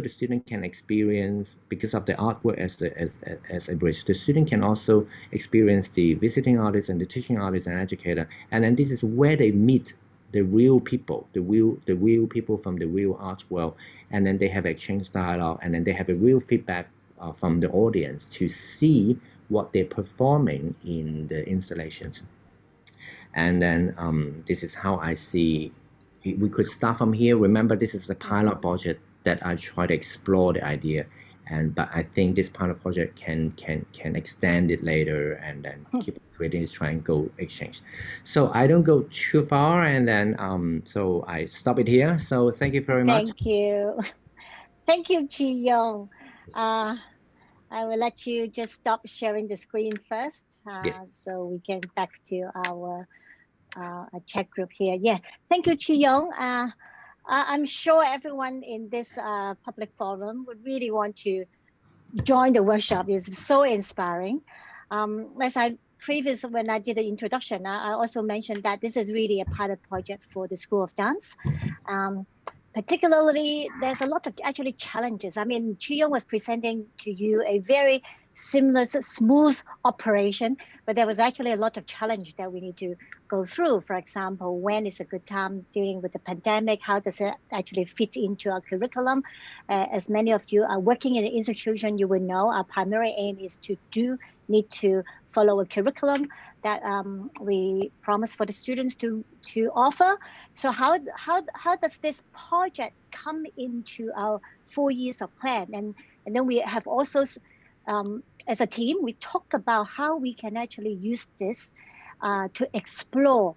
student can experience, because of the artwork as a bridge, the student can also experience the visiting artist and the teaching artist and educator. And then this is where they meet the real people, the real people from the real art world. And then they have exchange dialogue, and then they have a real feedback from the audience to see what they're performing in the installations. And then this is how I see we could start from here. Remember, this is a pilot project that I try to explore the idea, but I think this pilot project can extend it later and then keep creating this triangle exchange. So I don't go too far, and then so I stop it here. So thank you very much. Thank you. Thank you, Chi Yong. I will let you just stop sharing the screen first, Yes. so we can back to our chat group here. Yeah, thank you, Chi Yong. I'm sure everyone in this public forum would really want to join the workshop. It's so inspiring. As when I did the introduction, I also mentioned that this is really a pilot project for the School of Dance. Particularly, there's a lot of actually challenges. I mean, Chi Yong was presenting to you a very seamless, smooth operation, but there was actually a lot of challenge that we need to go through. For example, when is a good time dealing with the pandemic? How does it actually fit into our curriculum? As many of you are working in an institution, you will know our primary aim is to need to follow a curriculum that we promise for the students to offer. So how does this project come into our 4 years of plan? And then we have also, as a team, we talked about how we can actually use this to explore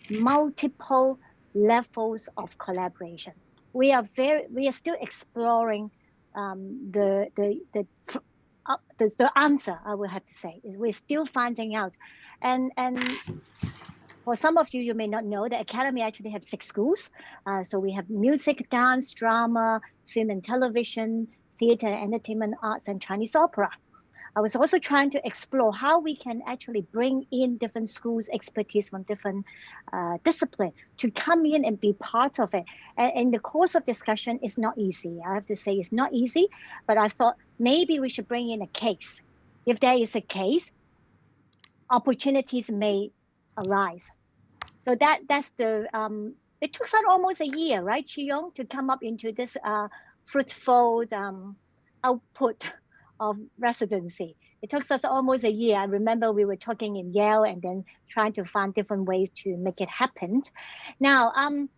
multiple levels of collaboration. We are still exploring the answer, I would have to say, is we're still finding out. And for some of you, you may not know, the Academy actually have 6 schools. So we have music, dance, drama, film and television, theater and entertainment, arts, and Chinese opera. I was also trying to explore how we can actually bring in different schools' expertise from different disciplines to come in and be part of it. And in the course of discussion, it's not easy. I have to say it's not easy, but I thought maybe we should bring in a case. If there is a case, opportunities may arise. So that's the, it took us almost a year, right, Chi Yong, to come up into this fruitful output of residency. It took us almost a year. I remember we were talking in Yale and then trying to find different ways to make it happen. Now, I'm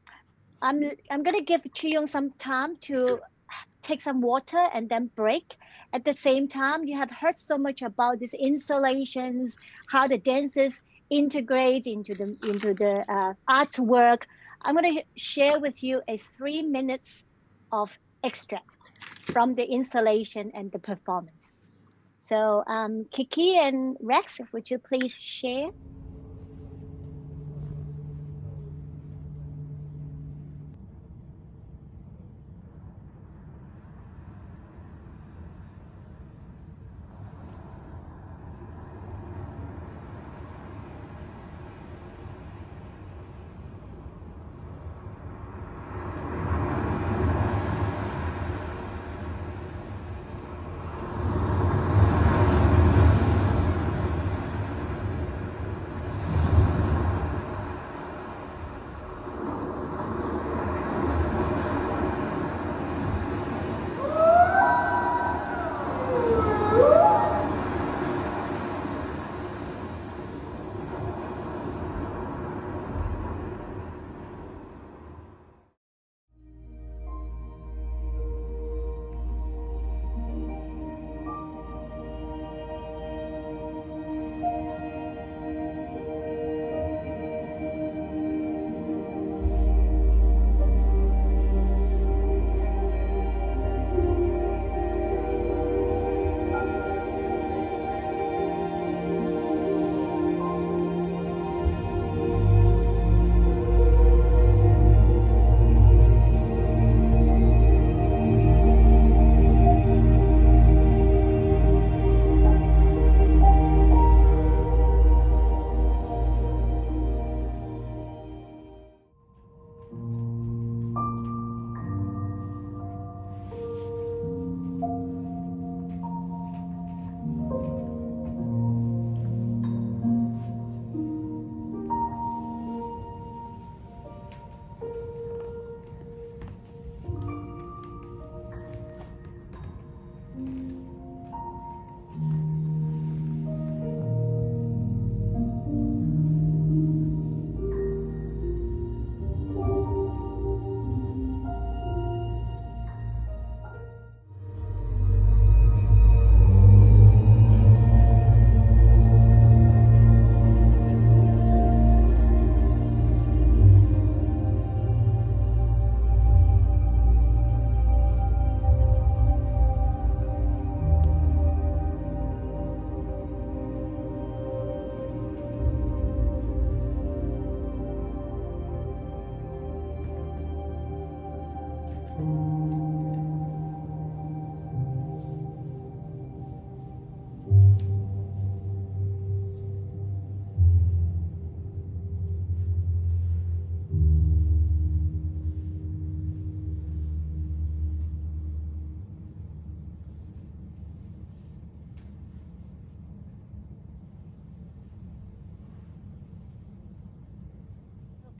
going to give Chi Yong some time to take some water and then break. At the same time, you have heard so much about these installations, how the dancers integrate into the artwork. I'm going to share with you a 3 minutes of extract from the installation and the performance. So Kiki and Rex, would you please share?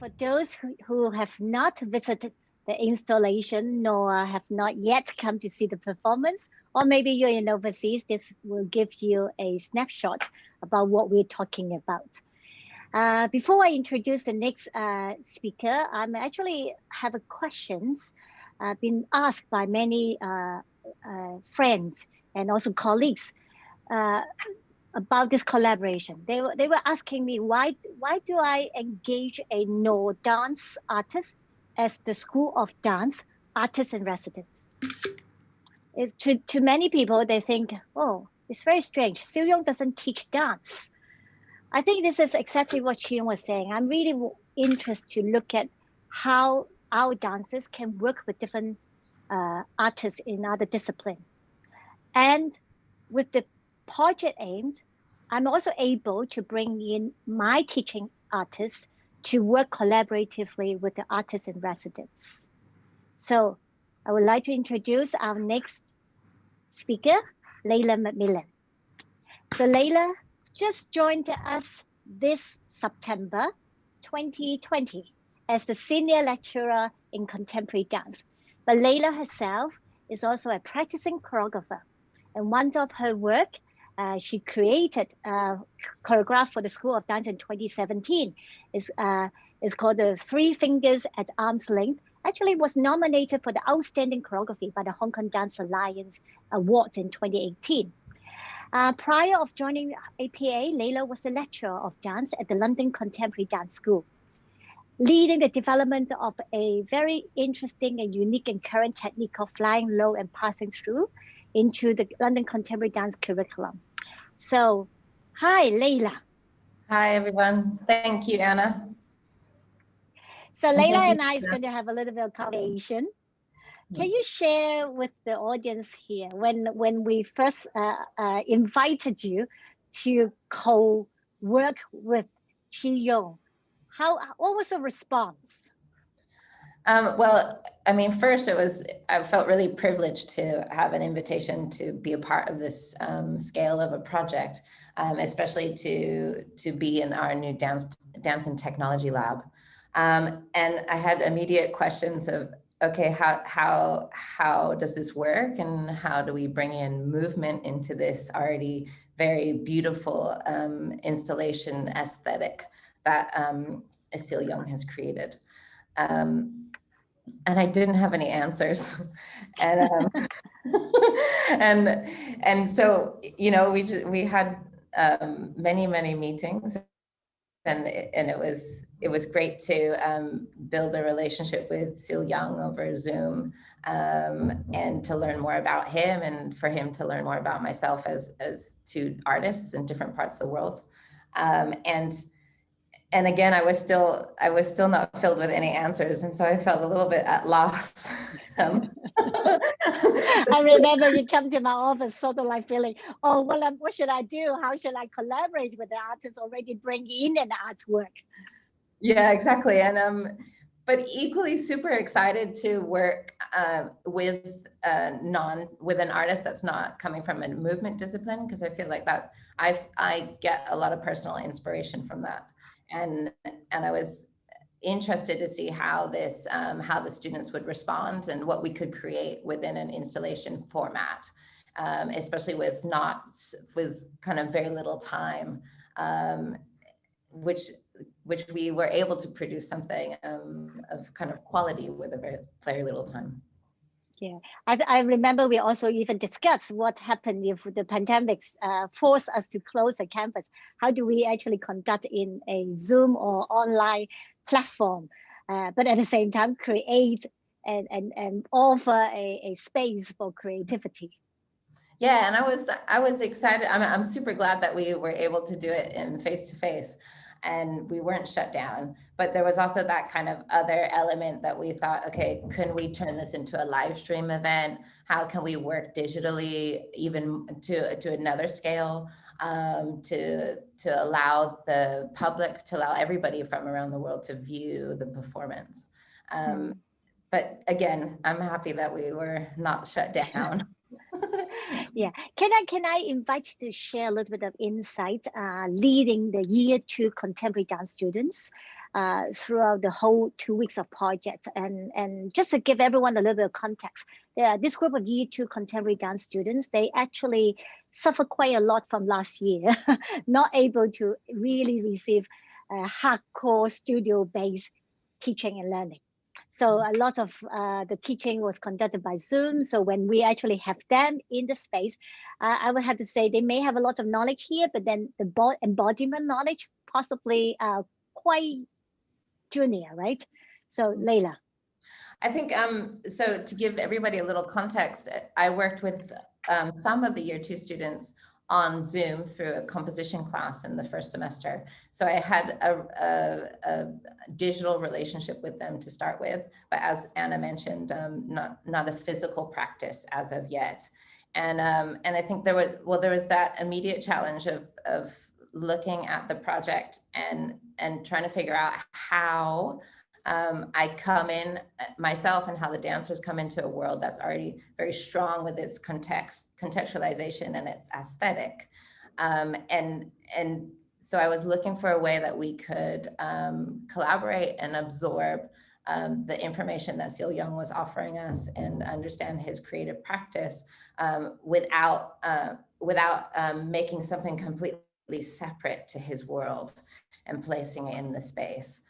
For those who have not visited the installation nor have not yet come to see the performance, or maybe you're in overseas, this will give you a snapshot about what we're talking about. Before I introduce the next speaker, I'm actually have a questions been asked by many friends and also colleagues uh, about this collaboration. They were asking me why do I engage a no dance artist as the School of Dance artist in residence? It's to many people they think, oh, it's very strange. Siu Yong doesn't teach dance. I think this is exactly what Chion was saying. I'm really interested to look at how our dancers can work with different artists in other discipline. And with the project aimed, I'm also able to bring in my teaching artists to work collaboratively with the artists in residence. So I would like to introduce our next speaker, Layla McMillan. So Layla just joined us this September 2020 as the senior lecturer in contemporary dance. But Layla herself is also a practicing choreographer. And one of her work, she created choreographed for the School of Dance in 2017, is called the Three Fingers at Arm's Length. Actually was nominated for the Outstanding Choreography by the Hong Kong Dance Alliance Awards in 2018. Prior of joining APA, Layla was a lecturer of dance at the London Contemporary Dance School, leading the development of a very interesting and unique and current technique of flying low and passing through into the London Contemporary Dance curriculum. So, hi, Layla. Hi, everyone. Thank you, Anna. So And Layla thank you, and I is Anna. going to have a little bit of conversation. Can you share with the audience here when we first invited you to co-work with Chi Yong, what was the response? Well, I mean, first I felt really privileged to have an invitation to be a part of this scale of a project, especially to be in our new dance and technology lab. And I had immediate questions of, okay, how does this work, and how do we bring in movement into this already very beautiful installation aesthetic that Siu Yong has created? And I didn't have any answers, and and so, you know, we had many meetings, and it was great to build a relationship with Siu Yong over Zoom, and to learn more about him, and for him to learn more about myself as two artists in different parts of the world, and again, I was still not filled with any answers, and so I felt a little bit at loss. I remember you come to my office sort of like feeling, oh, well, what should I do? How should I collaborate with the artists already bring in an artwork? Yeah, exactly. And but equally super excited to work with an artist that's not coming from a movement discipline, because I feel like that I get a lot of personal inspiration from that. And I was interested to see how the students would respond and what we could create within an installation format, especially with kind of very little time, which we were able to produce something of kind of quality with a very little time. Yeah, I remember we also even discussed what happened if the pandemics forced us to close the campus. How do we actually conduct in a Zoom or online platform, but at the same time create and offer a space for creativity? Yeah, and I was excited. I'm super glad that we were able to do it in face-to-face, and we weren't shut down. But there was also that kind of other element that we thought, okay, can we turn this into a live stream event? How can we work digitally, even to another scale, to allow the public, to allow everybody from around the world to view the performance. But again, I'm happy that we were not shut down. Yeah. Can I invite you to share a little bit of insight leading the year 2 contemporary dance students throughout the whole 2 weeks of project, and just to give everyone a little bit of context, this group of year 2 contemporary dance students, they actually suffer quite a lot from last year, not able to really receive hardcore studio-based teaching and learning. So a lot of the teaching was conducted by Zoom. So when we actually have them in the space, I would have to say they may have a lot of knowledge here, but then the embodiment knowledge possibly quite junior, right? So Leila. I think, so to give everybody a little context, I worked with some of the year 2 students on Zoom through a composition class in the first semester. So I had a digital relationship with them to start with, but as Anna mentioned, not a physical practice as of yet. And I think there was that immediate challenge of looking at the project and trying to figure out how I come in myself and how the dancers come into a world that's already very strong with its contextualization and its aesthetic. And so I was looking for a way that we could collaborate and absorb the information that Seal Young was offering us and understand his creative practice without making something completely separate to his world and placing it in the space.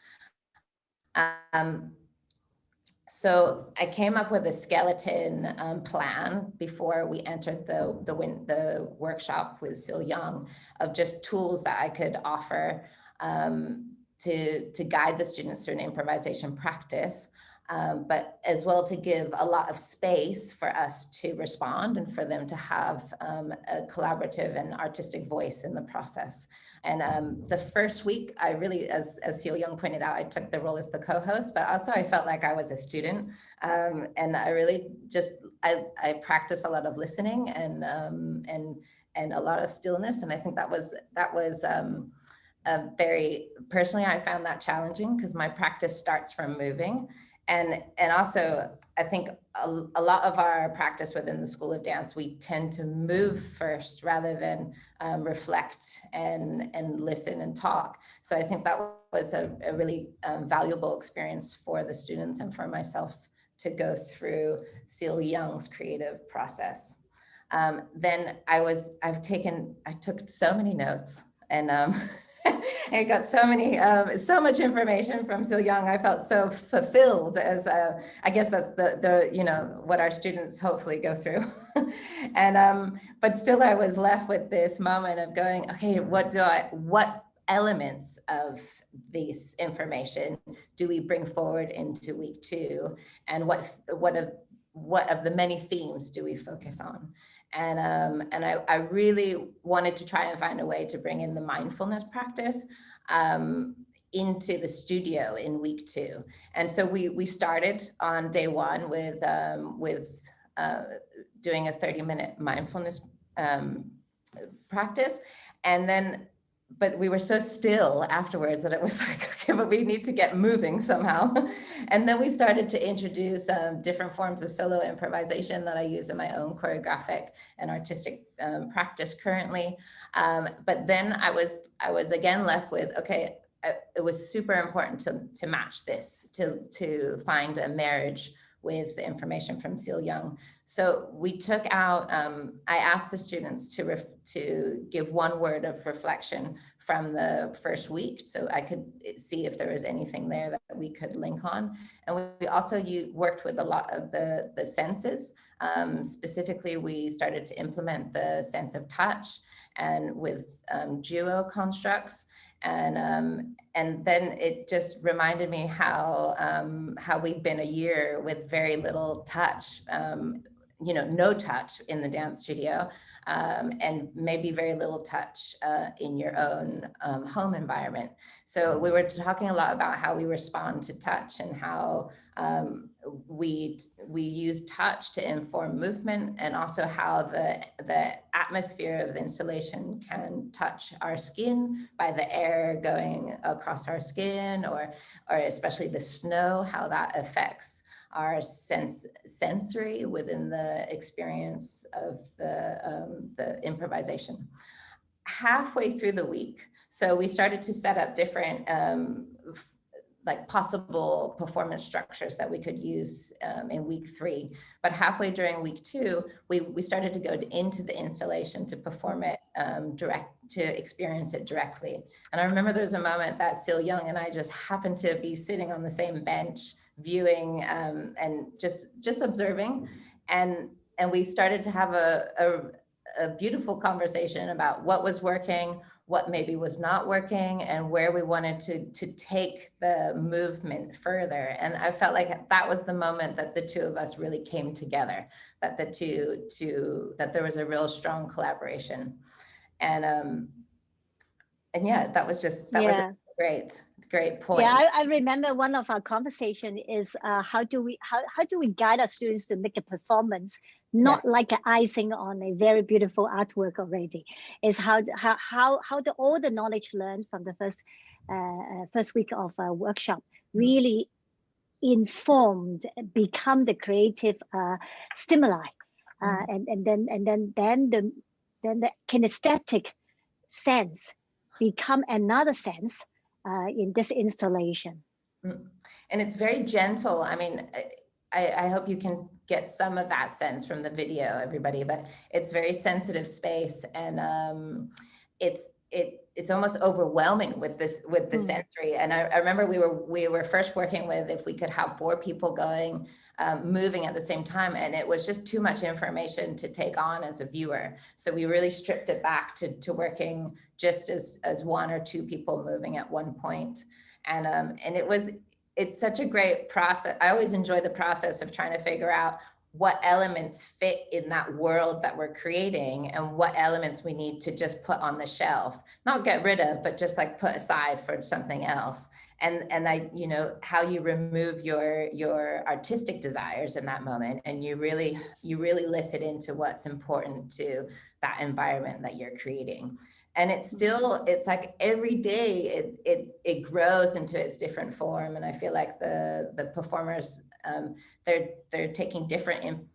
So I came up with a skeleton plan before we entered the workshop with Seal Young of just tools that I could offer to guide the students through an improvisation practice, but as well to give a lot of space for us to respond and for them to have a collaborative and artistic voice in the process. And the first week, I really, as Seal Young pointed out, I took the role as the co-host, but also I felt like I was a student. And I really just, I practiced a lot of listening and a lot of stillness. And I think that was very, personally, I found that challenging because my practice starts from moving. And also, I think a lot of our practice within the School of Dance, we tend to move first rather than reflect and listen and talk. So I think that was a really valuable experience for the students and for myself to go through Seal Young's creative process. Then I took so many notes and I got so much information from Seal Young. I felt so fulfilled as I guess that's the what our students hopefully go through. And but still I was left with this moment of going, okay, what elements of this information do we bring forward into week 2, and what of the many themes do we focus on? And I really wanted to try and find a way to bring in the mindfulness practice into the studio in week 2. And so we started on day 1 with doing a 30-minute mindfulness practice, and then but we were so still afterwards that it was like, okay, but we need to get moving somehow. And then we started to introduce different forms of solo improvisation that I use in my own choreographic and artistic practice currently. But then I was again left with, okay, it was super important to match this, to find a marriage with the information from Seal Young. So we took out, I asked the students to give one word of reflection from the first week, so I could see if there was anything there that we could link on. And we also worked with a lot of the senses. Specifically, we started to implement the sense of touch and with duo constructs. And then it just reminded me how we've been a year with very little touch, no touch in the dance studio, and maybe very little touch in your own home environment. So we were talking a lot about how we respond to touch and how we use touch to inform movement, and also how the atmosphere of the installation can touch our skin by the air going across our skin, or especially the snow, how that affects our sensory within the experience of the improvisation. Halfway through the week, so we started to set up different like possible performance structures that we could use in week 3. But halfway during week 2, we started to go into the installation to perform it to experience it directly. And I remember there was a moment that Sil Young and I just happened to be sitting on the same bench, viewing and just observing. And we started to have a beautiful conversation about what was working, what maybe was not working, and where we wanted to take the movement further. And I felt like that was the moment that the two of us really came together, that that there was a real strong collaboration. And yeah, that was was a great point. Yeah, I remember one of our conversation is how do we guide our students to make a performance not like an icing on a very beautiful artwork already. Is how all the knowledge learned from the first week of a workshop really informed, become the creative stimuli, and then the kinesthetic sense become another sense in this installation. And it's very gentle. I mean, I hope you can get some of that sense from the video, everybody, but it's very sensitive space, and it's almost overwhelming with the sensory. And I remember we were first working with if we could have 4 people going, moving at the same time, and it was just too much information to take on as a viewer. So we really stripped it back to working just as 1 or 2 people moving at one point. And it's such a great process. I always enjoy the process of trying to figure out what elements fit in that world that we're creating and what elements we need to just put on the shelf, not get rid of, but just like put aside for something else. And I, how you remove your artistic desires in that moment, and you really listen into what's important to that environment that you're creating. And it's like every day it grows into its different form. And I feel like the performers, they're taking different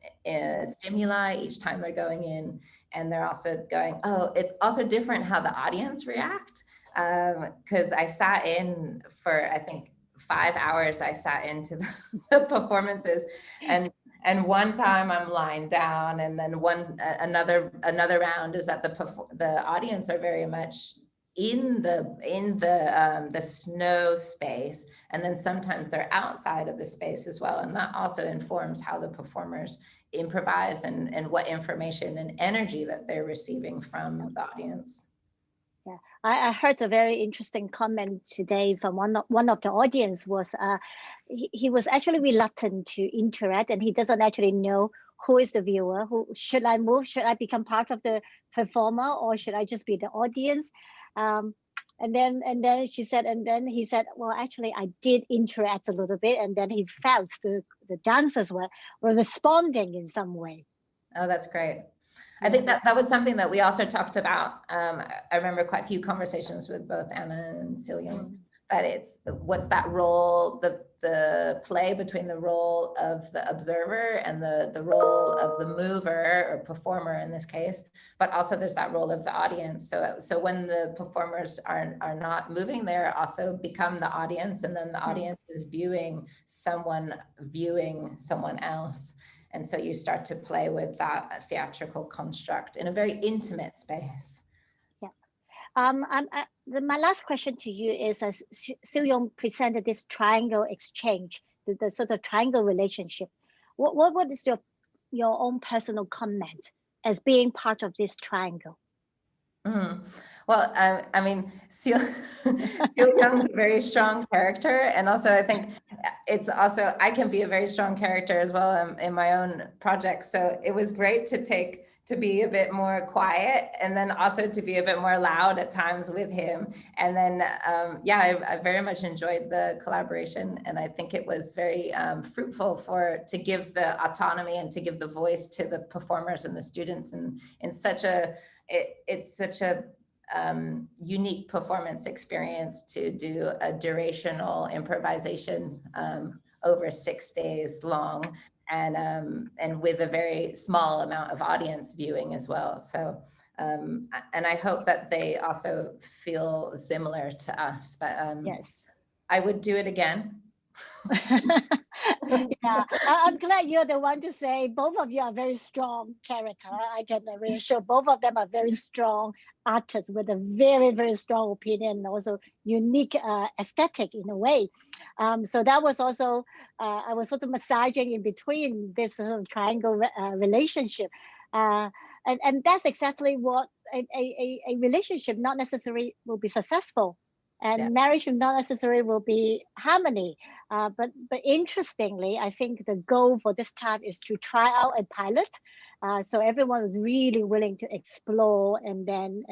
stimuli each time they're going in, and they're also going, oh, it's also different how the audience react. Because I sat in for, I think, 5 hours. I sat into the performances, and one time I'm lying down, and then another round is that the audience are very much in the snow space, and then sometimes they're outside of the space as well, and that also informs how the performers improvise and what information and energy that they're receiving from the audience. Yeah, I heard a very interesting comment today from one of the audience was he was actually reluctant to interact, and he doesn't actually know who is the viewer. Who should I move? Should I become part of the performer, or should I just be the audience? And then she said, and then he said, well, actually, I did interact a little bit, and then he felt the dancers were responding in some way. Oh, that's great. I think that was something that we also talked about. I remember quite a few conversations with both Anna and Celia, that it's what's that role, the play between the role of the observer and the role of the mover or performer in this case, but also there's that role of the audience. So when the performers are not moving, they're also become the audience, and then the audience is viewing someone else. And so you start to play with that theatrical construct in a very intimate space. Yeah. My last question to you is, as Sil Yong presented this triangle exchange, the sort of triangle relationship. What is your own personal comment as being part of this triangle? Well, I mean, Sil Young's a very strong character, and also I think I can be a very strong character as well in my own projects. So it was great to be a bit more quiet, and then also to be a bit more loud at times with him. And then, I very much enjoyed the collaboration, and I think it was very fruitful to give the autonomy and to give the voice to the performers and the students, and it's such a unique performance experience to do a durational improvisation over 6 days long, and with a very small amount of audience viewing as well. So, and I hope that they also feel similar to us, but Yes. I would do it again. Yeah, I'm glad you're the one to say both of you are very strong character. I can reassure both of them are very strong artists with a very, very strong opinion and also unique aesthetic in a way. So that was also, I was sort of massaging in between this sort of triangle relationship. And that's exactly what a relationship not necessarily will be successful. And Yeah. marriage not necessarily will be harmony. But interestingly, I think the goal for this time is to try out a pilot. So everyone was really willing to explore and then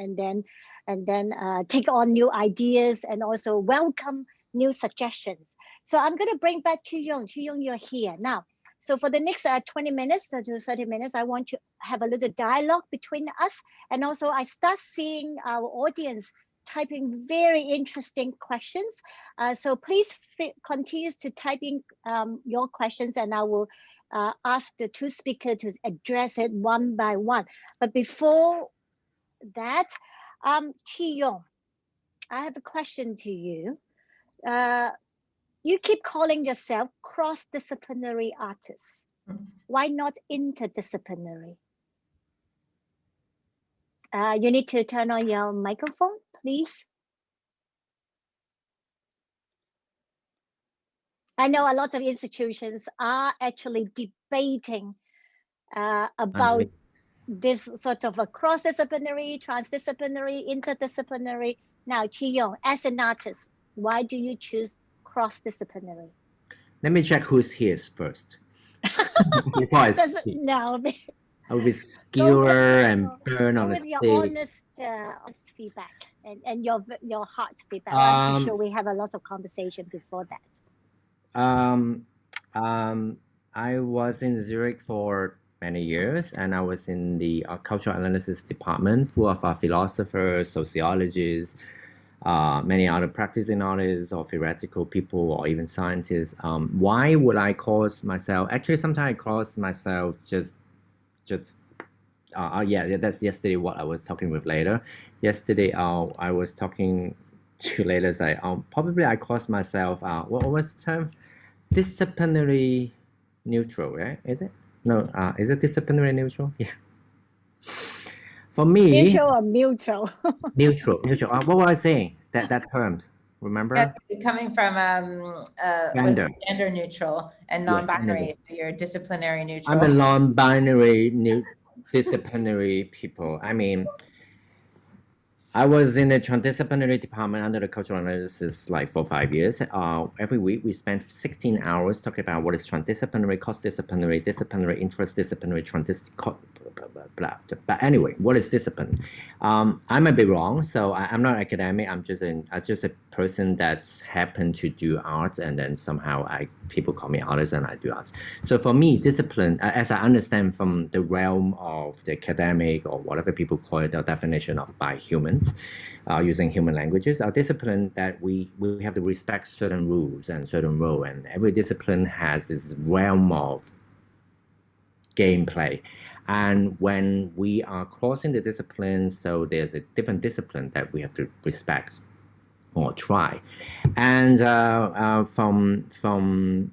take on new ideas and also welcome new suggestions. So I'm going to bring back Chi-Yong. Chi-Yong, you're here now. So for the next 20 minutes to 30 minutes, I want to have a little dialogue between us. And also I start seeing our audience typing very interesting questions. So please continue to type in your questions and I will ask the two speakers to address it one by one. But before that, Chi-Yong, I have a question to you. You keep calling yourself cross-disciplinary artist. Why not interdisciplinary? You need to turn on your microphone, please. I know a lot of institutions are actually debating about this sort of a cross-disciplinary, transdisciplinary, interdisciplinary. Now, Chi-Yong, as an artist, why do you choose cross-disciplinary? Let me check who's here first. Before I speak. No, I will be skewer and burn on the with your stage. honest feedback and your heart feedback. I'm sure we have a lot of conversation before that. I was in Zurich for many years, and I was in the cultural analysis department, full of philosophers, sociologists, many other practicing artists or theoretical people or even scientists. Why would I call myself? Actually, sometimes I call myself just. Yeah, that's yesterday what I was talking with later. Yesterday, I was talking to later. Say, probably I call myself. What was the term? Disciplinary neutral, right? Is it? No, is it disciplinary neutral? Yeah. For me, neutral or mutual? neutral. What was I saying? That terms, remember? Yeah, coming from gender neutral and non-binary, yeah, so you're disciplinary neutral. I'm a non-binary disciplinary people. I mean, I was in the transdisciplinary department under the cultural analysis like for 5 years. Every week we spent 16 hours talking about what is transdisciplinary, cross-disciplinary, disciplinary, interdisciplinary, blah. But anyway, what is discipline? I might be wrong, so I'm not academic. I'm just a person that's happened to do art, and then somehow people call me artist and I do art. So for me, discipline, as I understand from the realm of the academic or whatever people call it, the definition of by humans, using human languages, our discipline that we have to respect certain rules and certain role, and every discipline has this realm of gameplay. And when we are crossing the disciplines, so there's a different discipline that we have to respect or try. And from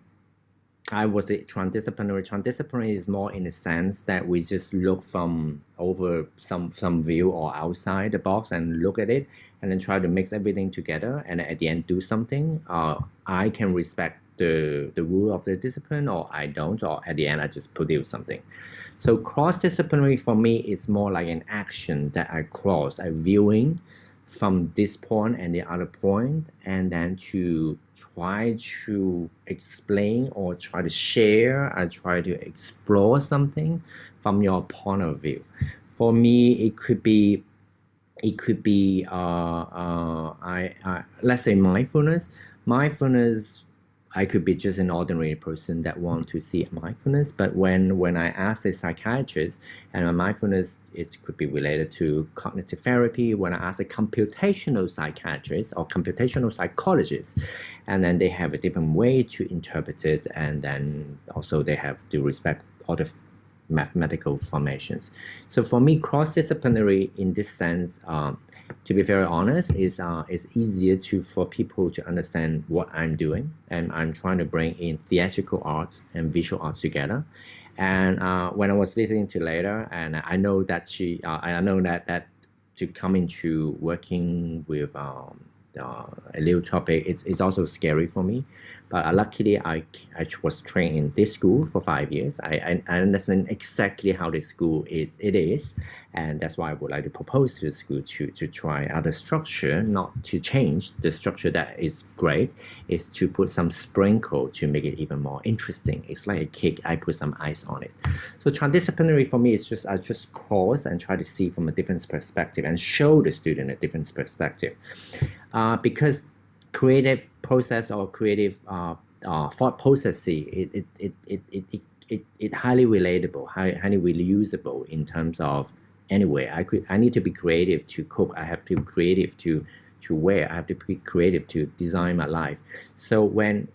I was a transdisciplinary. Transdisciplinary is more in the sense that we just look from over some view or outside the box and look at it and then try to mix everything together and at the end do something. I can respect the rule of the discipline or I don't, or at the end I just produce something. So cross-disciplinary for me is more like an action that I cross, a viewing from this point and the other point, and then to try to explain or try to share or try to explore something from your point of view. For me, it could be let's say mindfulness. Mindfulness, I could be just an ordinary person that want to see mindfulness, but when I ask a psychiatrist, and mindfulness, it could be related to cognitive therapy. When I ask a computational psychiatrist or computational psychologist, and then they have a different way to interpret it, and then also they have to respect all the mathematical formations. So for me, cross-disciplinary in this sense, to be very honest, is easier for people to understand what I'm doing, and I'm trying to bring in theatrical arts and visual arts together. And when I was listening to Leila, and I know that I know that to come into working with a little topic, it's also scary for me. But luckily, I was trained in this school for 5 years. I understand exactly how this school is, and that's why I would like to propose to the school to try other structure, not to change the structure that is great, is to put some sprinkle to make it even more interesting. It's like a cake, I put some ice on it. So transdisciplinary for me is just I just course and try to see from a different perspective and show the student a different perspective, because creative process or creative thought process, it highly relatable, highly reusable in terms of anyway. I need to be creative to cook. I have to be creative to wear. I have to be creative to design my life. So when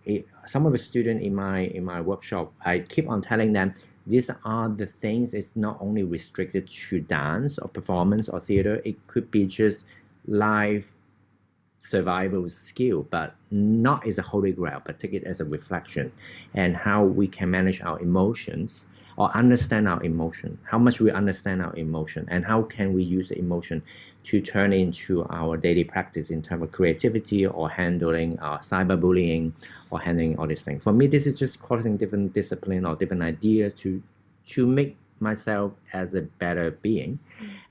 some of the students in my workshop, I keep on telling them these are the things. It's not only restricted to dance or performance or theater. It could be just life survival skill, but not as a holy grail, but take it as a reflection and how we can manage our emotions or understand our emotion, how much we understand our emotion, and how can we use the emotion to turn into our daily practice in terms of creativity or handling cyberbullying or handling all these things. For me, this is just crossing different discipline or different ideas to make myself as a better being.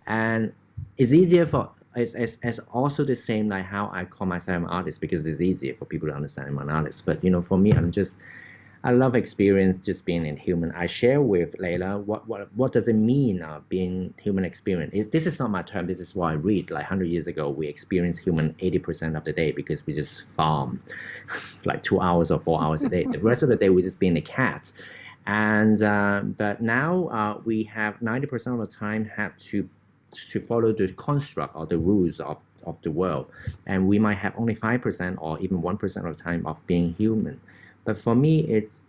And it's easier for it's also the same like how I call myself an artist, because it's easier for people to understand I'm an artist. But for me, I love experience just being a human. I share with Leila what does it mean being human experience. This is not my term. This is what I read. Like 100 years ago, we experienced human 80% of the day because we just farm like 2 hours or 4 hours a day. The rest of the day we just being a cat. And but now we have 90% of the time have to follow the construct or the rules of the world, and we might have only 5% or even 1% of the time of being human. But for me,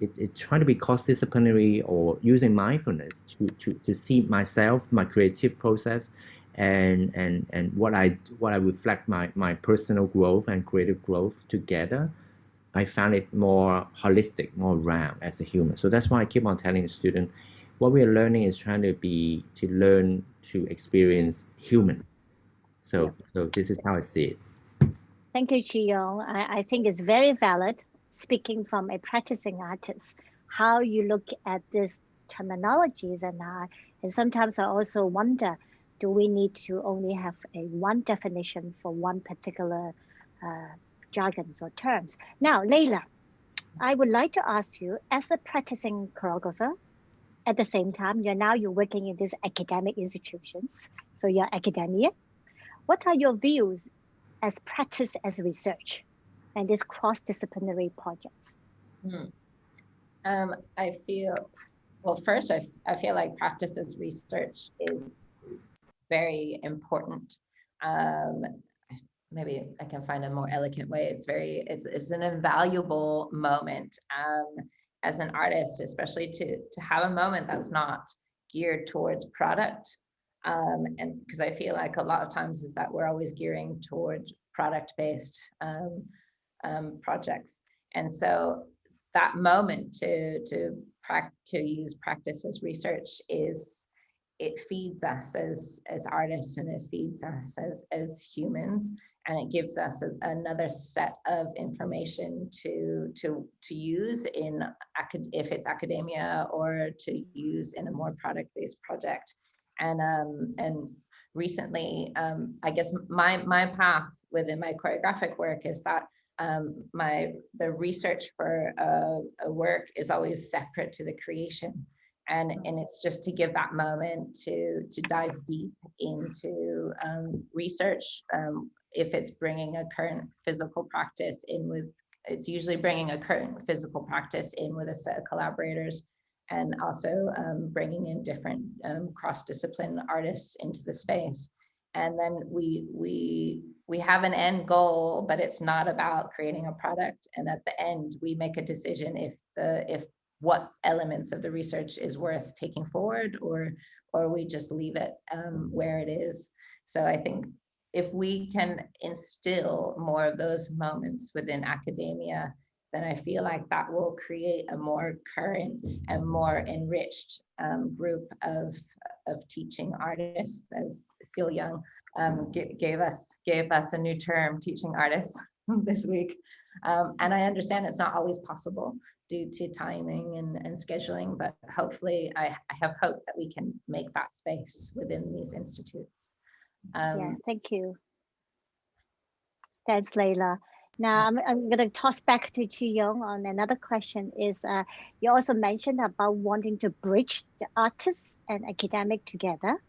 it's trying to be cross-disciplinary or using mindfulness to see myself, my creative process, and what I reflect my personal growth and creative growth together. I found it more holistic, more round as a human. So that's why I keep on telling the student, what we are learning is trying to learn to experience human. So this is how I see it. Thank you, Chi-Yong. I think it's very valid, speaking from a practicing artist, how you look at these terminologies. And sometimes I also wonder, do we need to only have a one definition for one particular jargons or terms? Now, Leila, I would like to ask you, as a practicing choreographer, at the same time, you're working in these academic institutions, so you're academia. What are your views as practice as research and these cross-disciplinary projects? I feel, well, first, I feel like practice as research is very important. Maybe I can find a more elegant way. It's an invaluable moment as an artist, especially to have a moment that's not geared towards product. And because I feel like a lot of times is that we're always gearing towards product-based projects. And so that moment to use practice as research it feeds us as artists, and it feeds us as humans, and it gives us another set of information to use if it's academia, or to use in a more product-based project. And recently, I guess my path within my choreographic work is that the research for a work is always separate to the creation. And it's just to give that moment to dive deep into research, if it's bringing a current physical practice in with it's usually bringing a current physical practice in with a set of collaborators, and also bringing in different cross-discipline artists into the space. And then we have an end goal, but it's not about creating a product. And at the end, we make a decision if what elements of the research is worth taking forward, or we just leave it where it is. So I think if we can instill more of those moments within academia, then I feel like that will create a more current and more enriched group of teaching artists, as Seal Young gave us a new term, teaching artists, this week. And I understand it's not always possible due to timing and scheduling, but hopefully I have hope that we can make that space within these institutes. Yeah, thank you. Thanks, Leila. Now I'm going to toss back to Chi Yong on another question. Is you also mentioned about wanting to bridge the artists and academic together.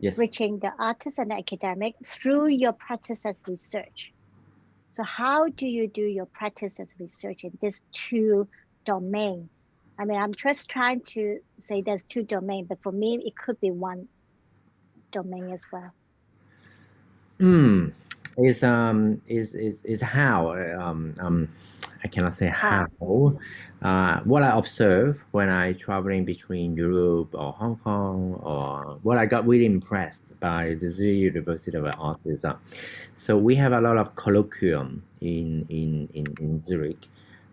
Yes. Bridging the artists and the academic through your practice as research. So how do you do your practice as research in these two domains? I mean, I'm just trying to say there's two domains, but for me, it could be one domain as well. Is how I cannot say how. What I observe when I traveling between Europe or Hong Kong, or what I got really impressed by the Zurich University of Arts is so we have a lot of colloquium in Zurich.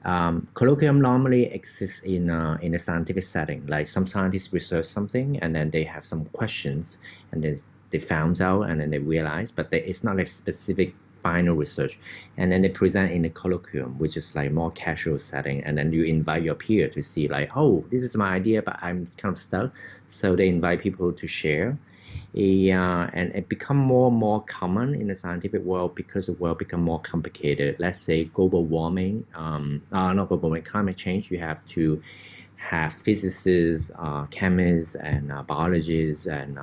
Colloquium normally exists in a scientific setting, like some scientists research something and then they have some questions and then they found out and then they realize, but it's not a specific final research. And then they present in a colloquium, which is like more casual setting. And then you invite your peer to see like, oh, this is my idea, but I'm kind of stuck. So they invite people to share. And it become more and more common in the scientific world because the world become more complicated. Let's say global warming, not global warming, climate change. You have to have physicists, chemists, and biologists, and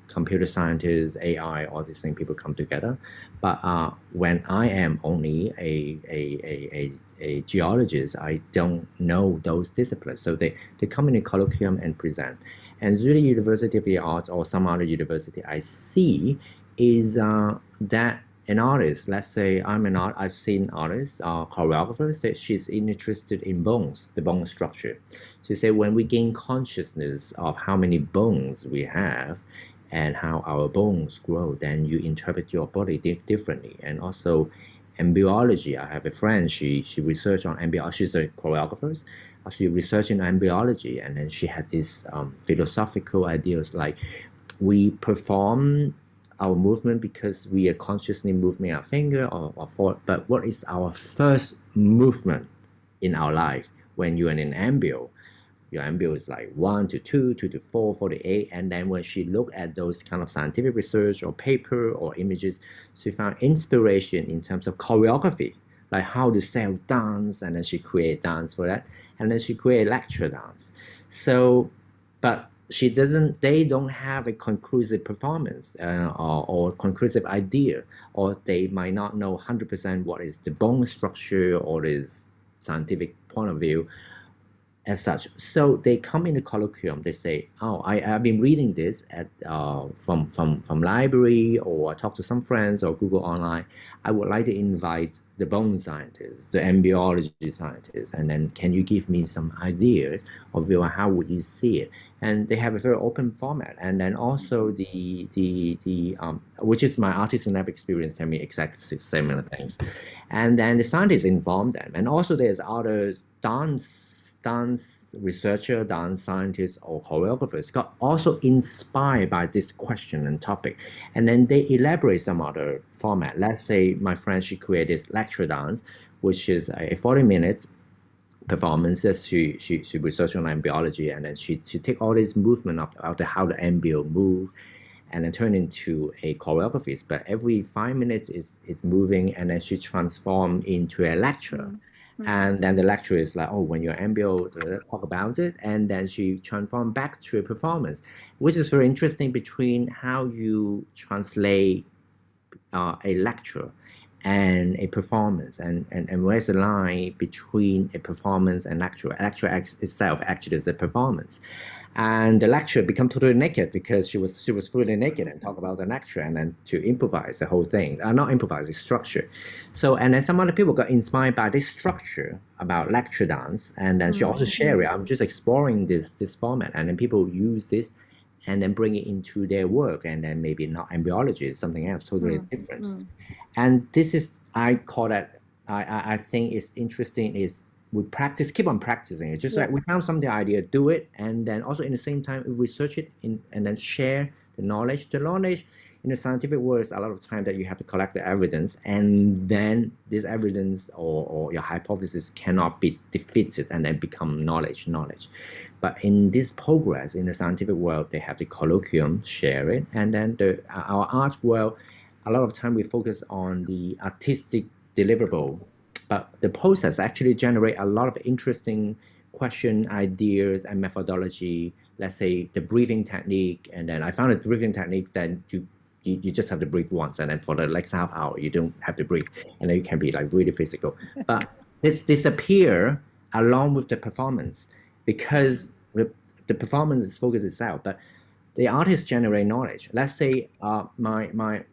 computer scientists, AI, all these things, people come together. But when I am only a geologist, I don't know those disciplines. So they come in a colloquium and present. And Zurich University of the Arts or some other university I see is that an artist, let's say I've seen artists, choreographers, that she's interested in bones, the bone structure. She said when we gain consciousness of how many bones we have and how our bones grow, then you interpret your body differently. And also embryology. I have a friend, she researched on embryology. She's a choreographer. She researched in embryology, and then she had these philosophical ideas like we perform our movement because we are consciously moving our finger or forward, but what is our first movement in our life when you're in an embryo? Your embryo is like 1 to 2, 2 to 4, 4 to 8, and then when she looked at those kind of scientific research or paper or images, she found inspiration in terms of choreography, like how to cell dance, and then she create dance for that, and then she create lecture dance. So, but they don't have a conclusive performance or conclusive idea, or they might not know 100% what is the bone structure or is scientific point of view as such. So they come in the colloquium, they say, oh, I've been reading this at from library, or I talk to some friends or Google online. I would like to invite the bone scientists, the embryology scientists, and then can you give me some ideas of how would you see it? And they have a very open format. And then also which is my artist lab experience, tell me exactly similar things. And then the scientists inform them. And also there's other dance researcher, dance scientists, or choreographers got also inspired by this question and topic. And then they elaborate some other format. Let's say my friend, she created this lecture dance, which is a 40-minute performances. She researched on embryology, and then she take all this movement of how the embryo move, and then turn into a choreography. But every 5 minutes is moving, and then she transformed into a lecture. And then the lecturer is like, oh, when you're embryo, talk about it. And then she transformed back to a performance, which is very interesting between how you translate a lecture and a performance, and where's the line between a performance and lecture? Lecture itself actually is a performance, and the lecturer become totally naked because she was fully naked and talk about the lecture and then to improvise the whole thing, not improvise, the structure. So and then some other people got inspired by this structure about lecture dance, and then she also share it. I'm just exploring this format, and then people use this and then bring it into their work, and then maybe not embryology, something else totally different. And this is, I call that, I think is interesting is we practice, keep on practicing it. Just like we found something idea, do it, and then also in the same time research it and then share the knowledge. The knowledge in the scientific world is a lot of time that you have to collect the evidence, and then this evidence or your hypothesis cannot be defeated and then become knowledge. But in this progress in the scientific world, they have the colloquium, share it, and then our art world, a lot of time we focus on the artistic deliverable, but the process actually generate a lot of interesting question, ideas, and methodology. Let's say the breathing technique, and then I found a breathing technique that you just have to breathe once, and then for the next half hour you don't have to breathe, and then you can be like really physical. But this disappear along with the performance, because the performance is focus itself, but the artist generate knowledge. Let's say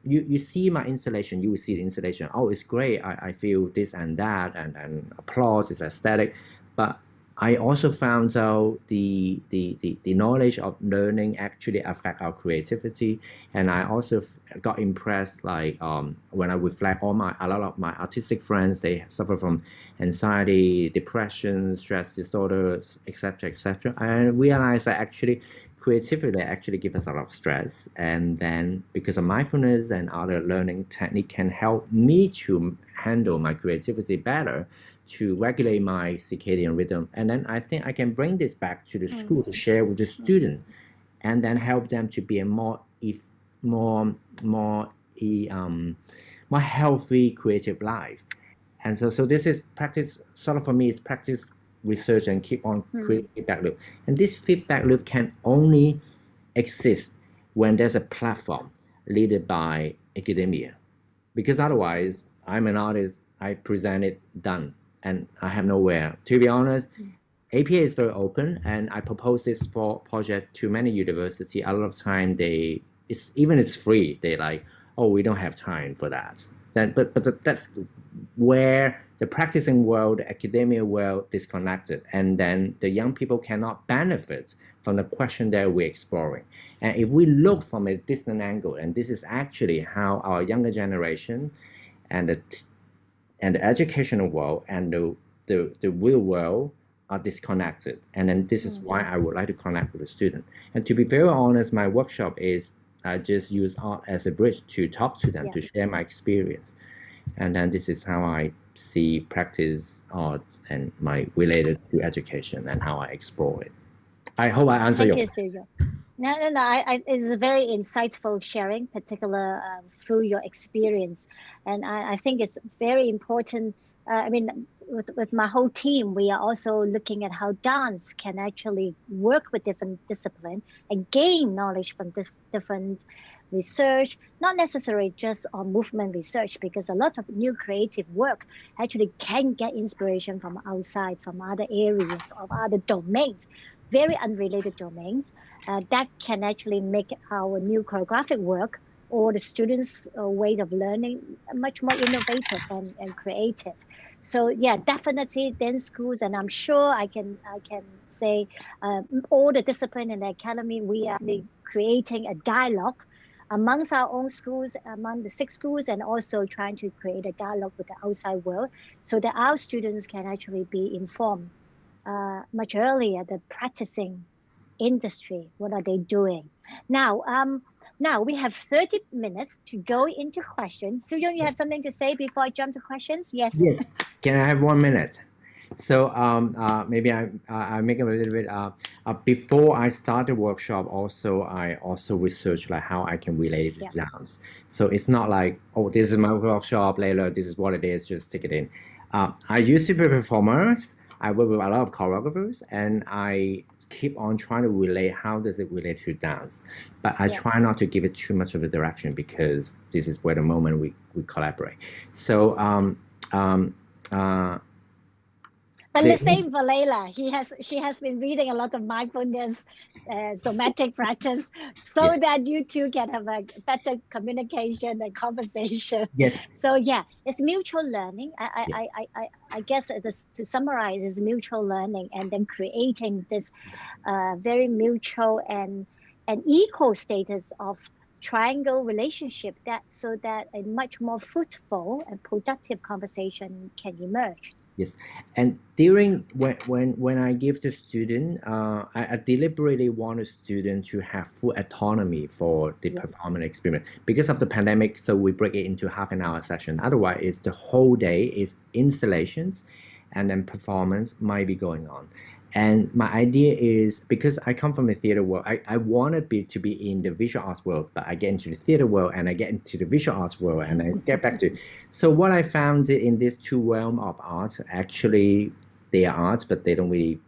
you see my installation, you will see the installation. Oh, it's great. I feel this and that, and applause is aesthetic. But I also found out the knowledge of learning actually affect our creativity, and I also got impressed. Like when I reflect on a lot of my artistic friends, they suffer from anxiety, depression, stress disorders, etc., etc. I realized that actually creativity actually gives us a lot of stress, and then because of mindfulness and other learning technique can help me to handle my creativity better, to regulate my circadian rhythm. And then I think I can bring this back to the school to share with the student, and then help them to be a more healthy creative life. And so this is practice, sort of for me, is practice, research, and keep on creating feedback loop. And this feedback loop can only exist when there's a platform led by academia, because otherwise I'm an artist, I present it, done, and I have nowhere. To be honest, APA is very open, and I propose this for project to many universities. A lot of time it's free. They like, oh, we don't have time for that. Then, but that's where the practicing world, the academia world disconnected, and then the young people cannot benefit from the question that we're exploring. And if we look from a distant angle, and this is actually how our younger generation and the educational world and the real world are disconnected. And then this is why I would like to connect with the student. And to be very honest, my workshop is I just use art as a bridge to talk to them, to share my experience. And then this is how I see practice art and my related to education and how I explore it. I hope I answer your question. No. It's a very insightful sharing, particular through your experience. And I think it's very important. I mean, with my whole team, we are also looking at how dance can actually work with different disciplines and gain knowledge from different research, not necessarily just on movement research, because a lot of new creative work actually can get inspiration from outside, from other areas of other domains, very unrelated domains, that can actually make our new choreographic work or the students' way of learning much more innovative and creative. So yeah, definitely dance schools, and I'm sure I can say all the discipline in the academy, we are creating a dialogue amongst our own schools, among the 6 schools, and also trying to create a dialogue with the outside world so that our students can actually be informed much earlier, the practicing industry, what are they doing. Now we have 30 minutes to go into questions. Soo-Young, you have something to say before I jump to questions? Yes. Yes. Can I have 1 minute? So maybe I make it a little bit. Before I start the workshop, I also research like how I can relate it to dance. So it's not like, oh, this is my workshop, later this is what it is, just take it in. I used to be performers. I work with a lot of choreographers, and I keep on trying to relate how does it relate to dance, but I try not to give it too much of a direction because this is where the moment we collaborate. So but the same for Layla. She has been reading a lot of mindfulness, somatic practice, so that you two can have a better communication and conversation. Yes. So yeah, it's mutual learning. I guess to summarize, is mutual learning, and then creating this very mutual and equal status of triangle relationship, that so that a much more fruitful and productive conversation can emerge. Yes, and during when I give the student, I deliberately want the student to have full autonomy for the performance experience because of the pandemic. So we break it into half-an-hour session. Otherwise, it's the whole day is installations, and then performance might be going on. And my idea is, because I come from the theater world, I want to be in the visual arts world, but I get into the theater world and I get into the visual arts world and I get back to. So what I found in these two realms of arts, actually they are arts, but they don't really,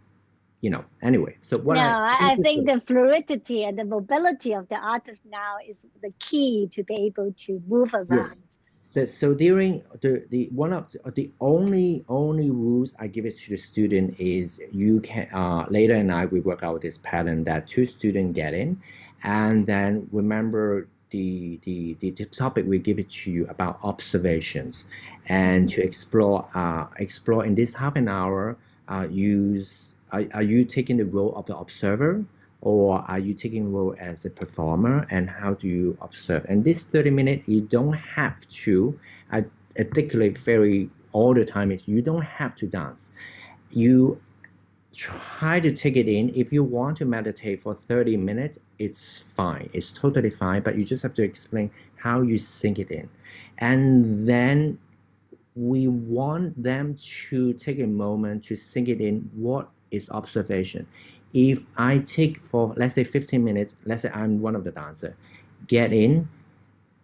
anyway. So what I think the fluidity and the mobility of the artist now is the key to be able to move around. Yes. So during the one of the only rules I give it to the student is you can later in night we work out this pattern that two students get in, and then remember the topic we give it to you about observations, and to explore in this half an hour. Are you taking the role of the observer, or are you taking a role as a performer, and how do you observe? And this 30 minutes, you don't have to articulate very all the time. You don't have to dance. You try to take it in. If you want to meditate for 30 minutes, it's fine. It's totally fine, but you just have to explain how you sink it in. And then we want them to take a moment to sink it in. What is observation? If I take for, let's say 15 minutes, let's say I'm one of the dancers, get in,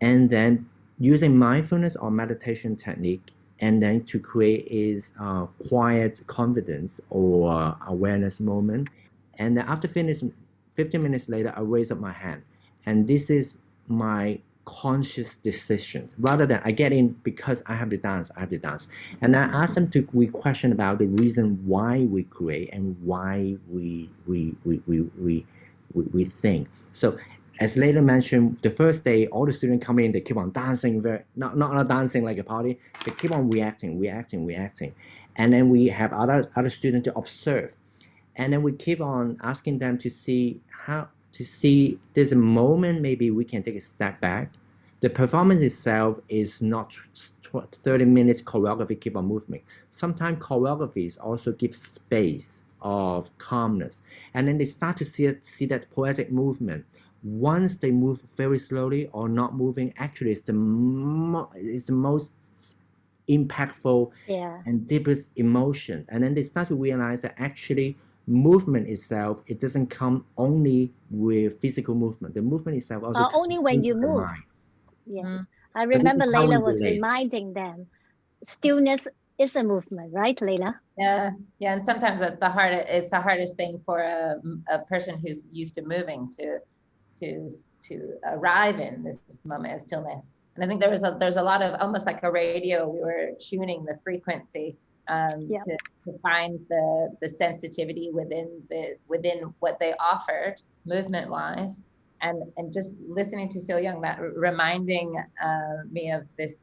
and then using mindfulness or meditation technique, and then to create is quiet confidence or awareness moment. And then after finishing, 15 minutes later, I raise up my hand. And this is my conscious decision, rather than I get in because I have to dance, and I ask them to question about the reason why we create and why we think. So as later mentioned, the first day all the students come in, they keep on dancing, not dancing like a party, they keep on reacting, and then we have other students to observe, and then we keep on asking them to see there's a moment maybe we can take a step back. The performance itself is not 30 minutes choreography, keep on moving. Sometimes choreographies also give space of calmness. And then they start to see that poetic movement. Once they move very slowly or not moving, actually it's the most impactful and deepest emotions. And then they start to realize that actually movement itself, it doesn't come only with physical movement. The movement itself also only when you move. I remember Layla was reminding them, stillness is a movement, right, Layla? Yeah, and sometimes that's it's the hardest thing for a person who's used to moving to arrive in this moment of stillness. And I think there's a lot of, almost like a radio, we were tuning the frequency to find the sensitivity within what they offered movement wise, and just listening to So Young, that reminding me of this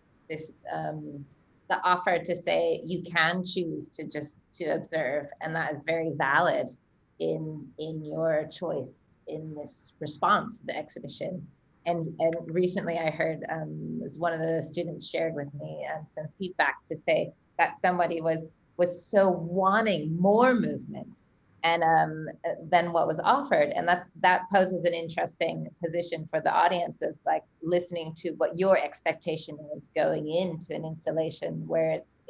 the offer to say you can choose to observe, and that is very valid in your choice in this response to the exhibition. And recently I heard as one of the students shared with me some feedback to say that somebody was so wanting more movement and than what was offered, and that poses an interesting position for the audience of like listening to what your expectation is going into an installation where it's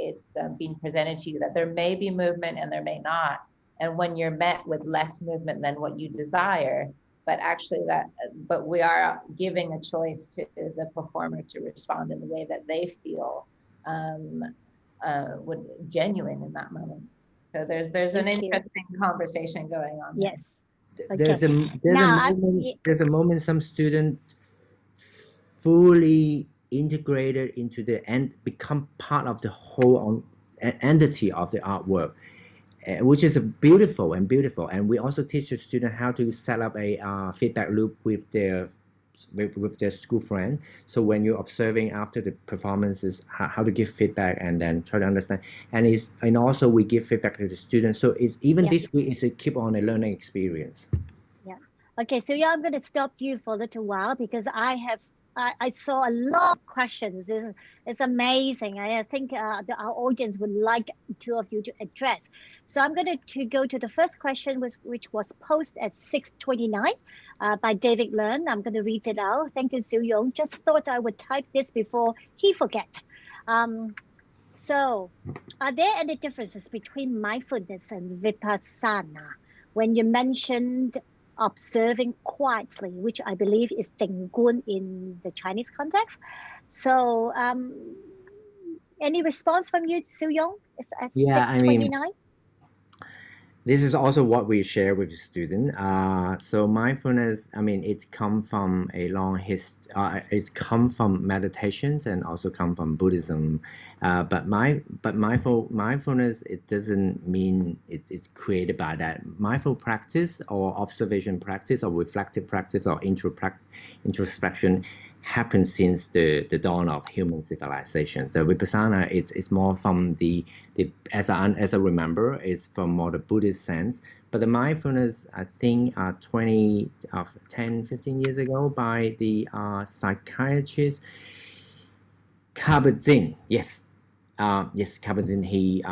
being presented to you that there may be movement and there may not, and when you're met with less movement than what you desire, but actually but we are giving a choice to the performer to respond in the way that they feel genuine in that moment. So there's an interesting conversation going on. Yes, there's a Now, there's a moment some student fully integrated into the and become part of the whole entity of the artwork, which is beautiful. And we also teach the student how to set up a feedback loop with their school friend. So when you're observing after the performances, how to give feedback and then try to understand. And also we give feedback to the students. So it's even this week is a keep on a learning experience. Yeah. Okay. So yeah, I'm going to stop you for a little while because I saw a lot of questions. It's amazing. I think our audience would like two of you to address. So I'm going to go to the first question, which was posted at 6:29 by David Learn. I'm going to read it out. Thank you, Siu Yong. Just thought I would type this before he forget. So are there any differences between mindfulness and vipassana? When you mentioned observing quietly, which I believe is 静观 in the Chinese context. So any response from you, Siu Yong? Yeah, I mean, this is also what we share with the student. So mindfulness, I mean, it's come from a long history. It's come from meditations and also come from Buddhism. But mindfulness, it doesn't mean it's created by that. Mindful practice or observation practice or reflective practice or introspection happened since the dawn of human civilization. The vipassana it's more from the as I remember, it's from more the Buddhist sense. But the mindfulness, I think, 10, 15 years ago by the psychiatrist Kabat-Zinn. Yes, Kabat-Zinn. He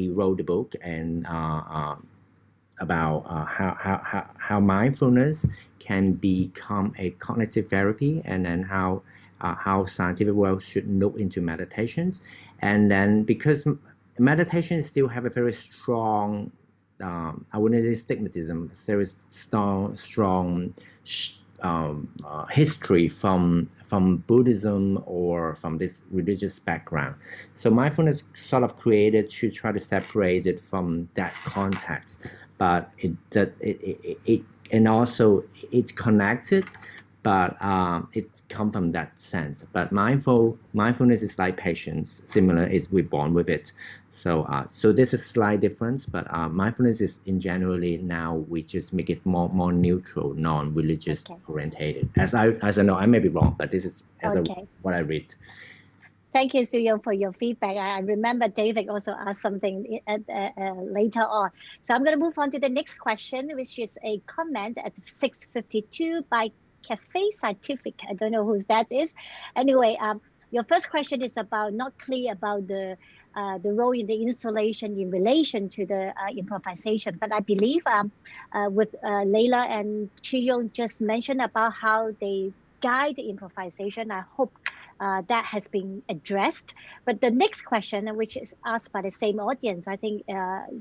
wrote the book and about how mindfulness can become a cognitive therapy, and then how scientific world should look into meditations. And then because meditation still have a very strong, I wouldn't say stigmatism, there is strong history from Buddhism or from this religious background. So mindfulness sort of created to try to separate it from that context, but it and also it's connected, but it comes from that sense. But mindfulness is like patience, similar, is we're born with it. So so there's a slight difference, but mindfulness is in generally now we just make it more neutral, non-religious orientated. As I know, I may be wrong, but this is what I read. Thank you, Siu Yong, for your feedback. I remember David also asked something later on. So I'm going to move on to the next question, which is a comment at 6:52 by Cafe Scientific. I don't know who that is. Anyway, your first question is about not clear about the role in the installation in relation to the improvisation. But I believe with Leila and Chi Yong just mentioned about how they guide the improvisation. I hope that has been addressed. But the next question, which is asked by the same audience, I think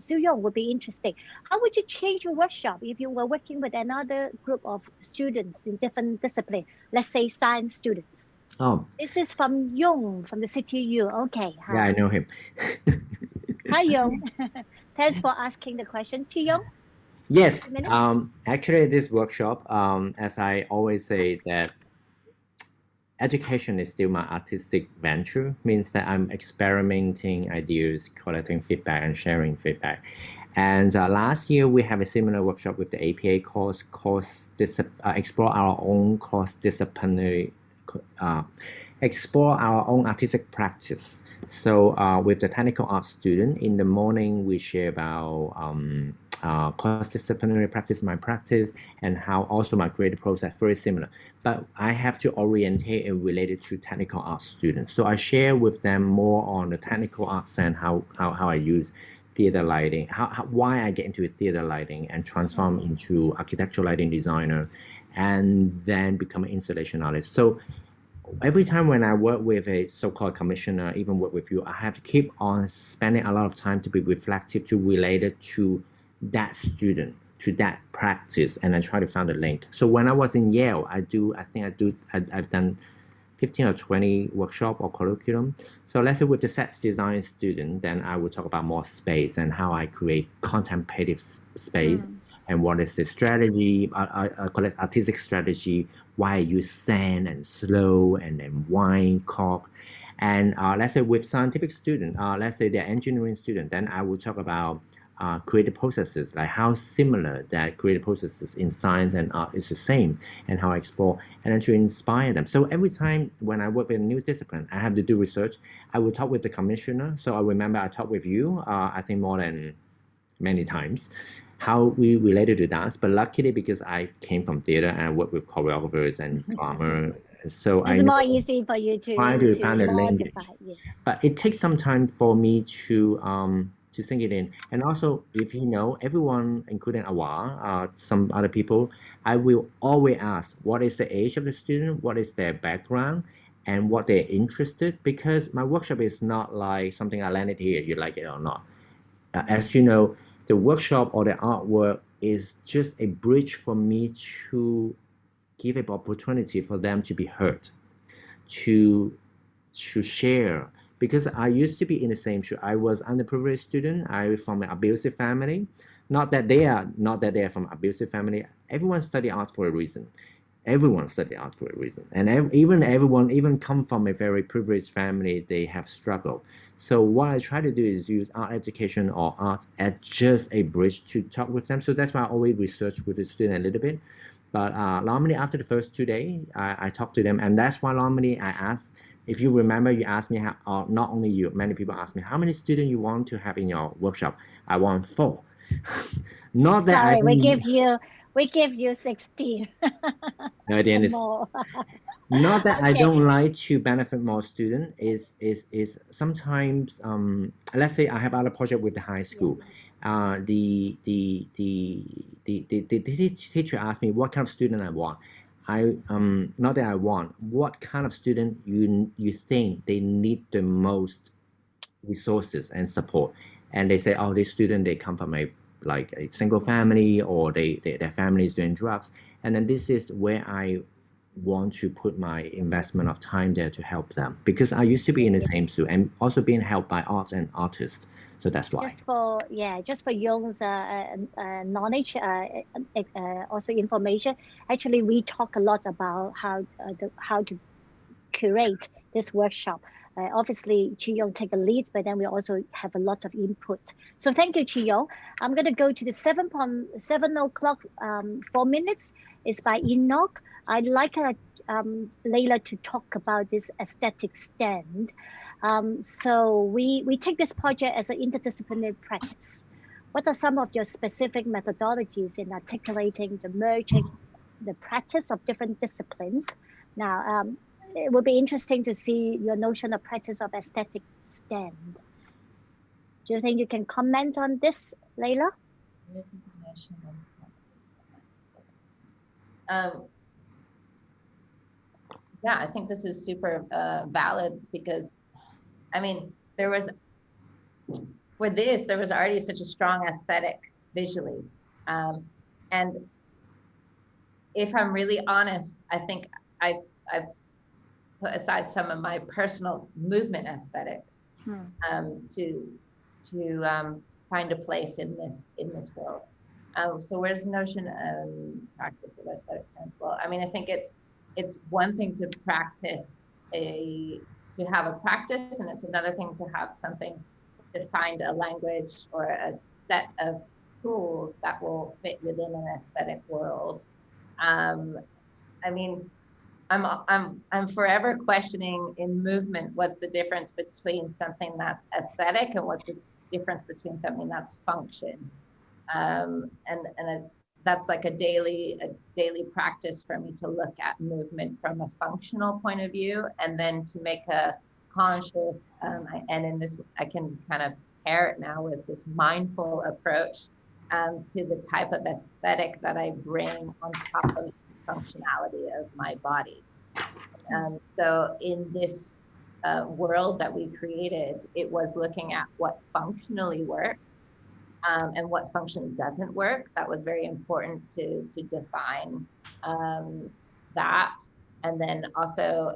Siu Yong would be interesting. How would you change your workshop if you were working with another group of students in different discipline, let's say science students? Oh. This is from Yong, from the CTU. Okay. Hi. Yeah, I know him. Hi, Yong. Thanks for asking the question. Chi Yong? Yes. Actually, this workshop, as I always say, that education is still my artistic venture, means that I'm experimenting ideas, collecting feedback, and sharing feedback. And last year, we have a similar workshop with the APA course, explore our own cross-disciplinary, explore our own artistic practice. So with the technical art student, in the morning, we share about cross-disciplinary practice, my practice, and how also my creative process very similar. But I have to orientate it related to technical art students. So I share with them more on the technical arts and how I use theater lighting, why I get into theater lighting and transform into architectural lighting designer, and then become an installation artist. So every time when I work with a so-called commissioner, even work with you, I have to keep on spending a lot of time to be reflective, to relate it to that student, to that practice, and I try to find a link. So when I was in Yale, I've done 15 or 20 workshop or curriculum. So let's say with the set design student, then I will talk about more space and how I create contemplative space. and what is the strategy, I call it artistic strategy, why I use sand and slow and then wine, cork. And let's say with scientific student, let's say they're engineering student, then I will talk about creative processes, like how similar that creative processes in science and art is the same, and how I explore, and then to inspire them. So every time when I work with a new discipline, I have to do research. I will talk with the commissioner. So I remember I talked with you, I think more than many times, how we related to dance. But luckily, because I came from theater and I work with choreographers and drama, so It's more easy for you try to find a language. modify. Yeah. But it takes some time for me to sink it in. And also, if you know, everyone, including Awa, some other people, I will always ask, what is the age of the student? What is their background? And what they're interested? Because my workshop is not like something I landed here, you like it or not. As you know, the workshop or the artwork is just a bridge for me to give an opportunity for them to be heard, to share. Because I used to be in the same shoe. I was underprivileged student. I was from an abusive family. Not that they are from abusive family. Everyone study art for a reason. Everyone study art for a reason, and everyone even come from a very privileged family, they have struggled. So what I try to do is use art education or art as just a bridge to talk with them. So that's why I always research with the student a little bit. But normally after the first 2 days, I talk to them, and that's why normally I ask. If you remember, you asked me how, not only you, many people ask me how many students you want to have in your workshop. I want 4. Not that Sorry, I we give you 16. no, at the end is more. not that I Okay. don't like to benefit more students. Is sometimes let's say I have other project with the high school. The teacher asked me what kind of student I want. I not that I want, what kind of student you think they need the most resources and support. And they say, oh, this student, they come from a single family, or their family is doing drugs. And then this is where I want to put my investment of time there to help them, because I used to be in the same school and also being helped by arts and artists. So that's why. Just for Young's knowledge, also information. Actually, we talk a lot about how to curate this workshop. Obviously, Chi Yong take the lead, but then we also have a lot of input. So thank you, Chi Yong. I'm going to go to the 7 o'clock, 4 minutes is by Enoch. I'd like Layla to talk about this aesthetic stand. So we take this project as an interdisciplinary practice. What are some of your specific methodologies in articulating the merging, the practice of different disciplines? Now, it would be interesting to see your notion of practice of aesthetic stand. Do you think you can comment on this, Layla? Yeah, I think this is super valid, because, I mean, there was already such a strong aesthetic visually. And if I'm really honest, I think I've put aside some of my personal movement aesthetics to find a place in this world. So where's the notion of practice of aesthetic sense? Well, I mean, I think it's one thing to have a practice, and it's another thing to have something, to find a language or a set of tools that will fit within an aesthetic world. I mean, I'm forever questioning in movement, what's the difference between something that's aesthetic and what's the difference between something that's function. That's like a daily practice for me to look at movement from a functional point of view, and then to make a conscious, and in this, I can kind of pair it now with this mindful approach to the type of aesthetic that I bring on top of the functionality of my body. So in this world that we created, it was looking at what functionally works and what function doesn't work. That was very important to define that. And then also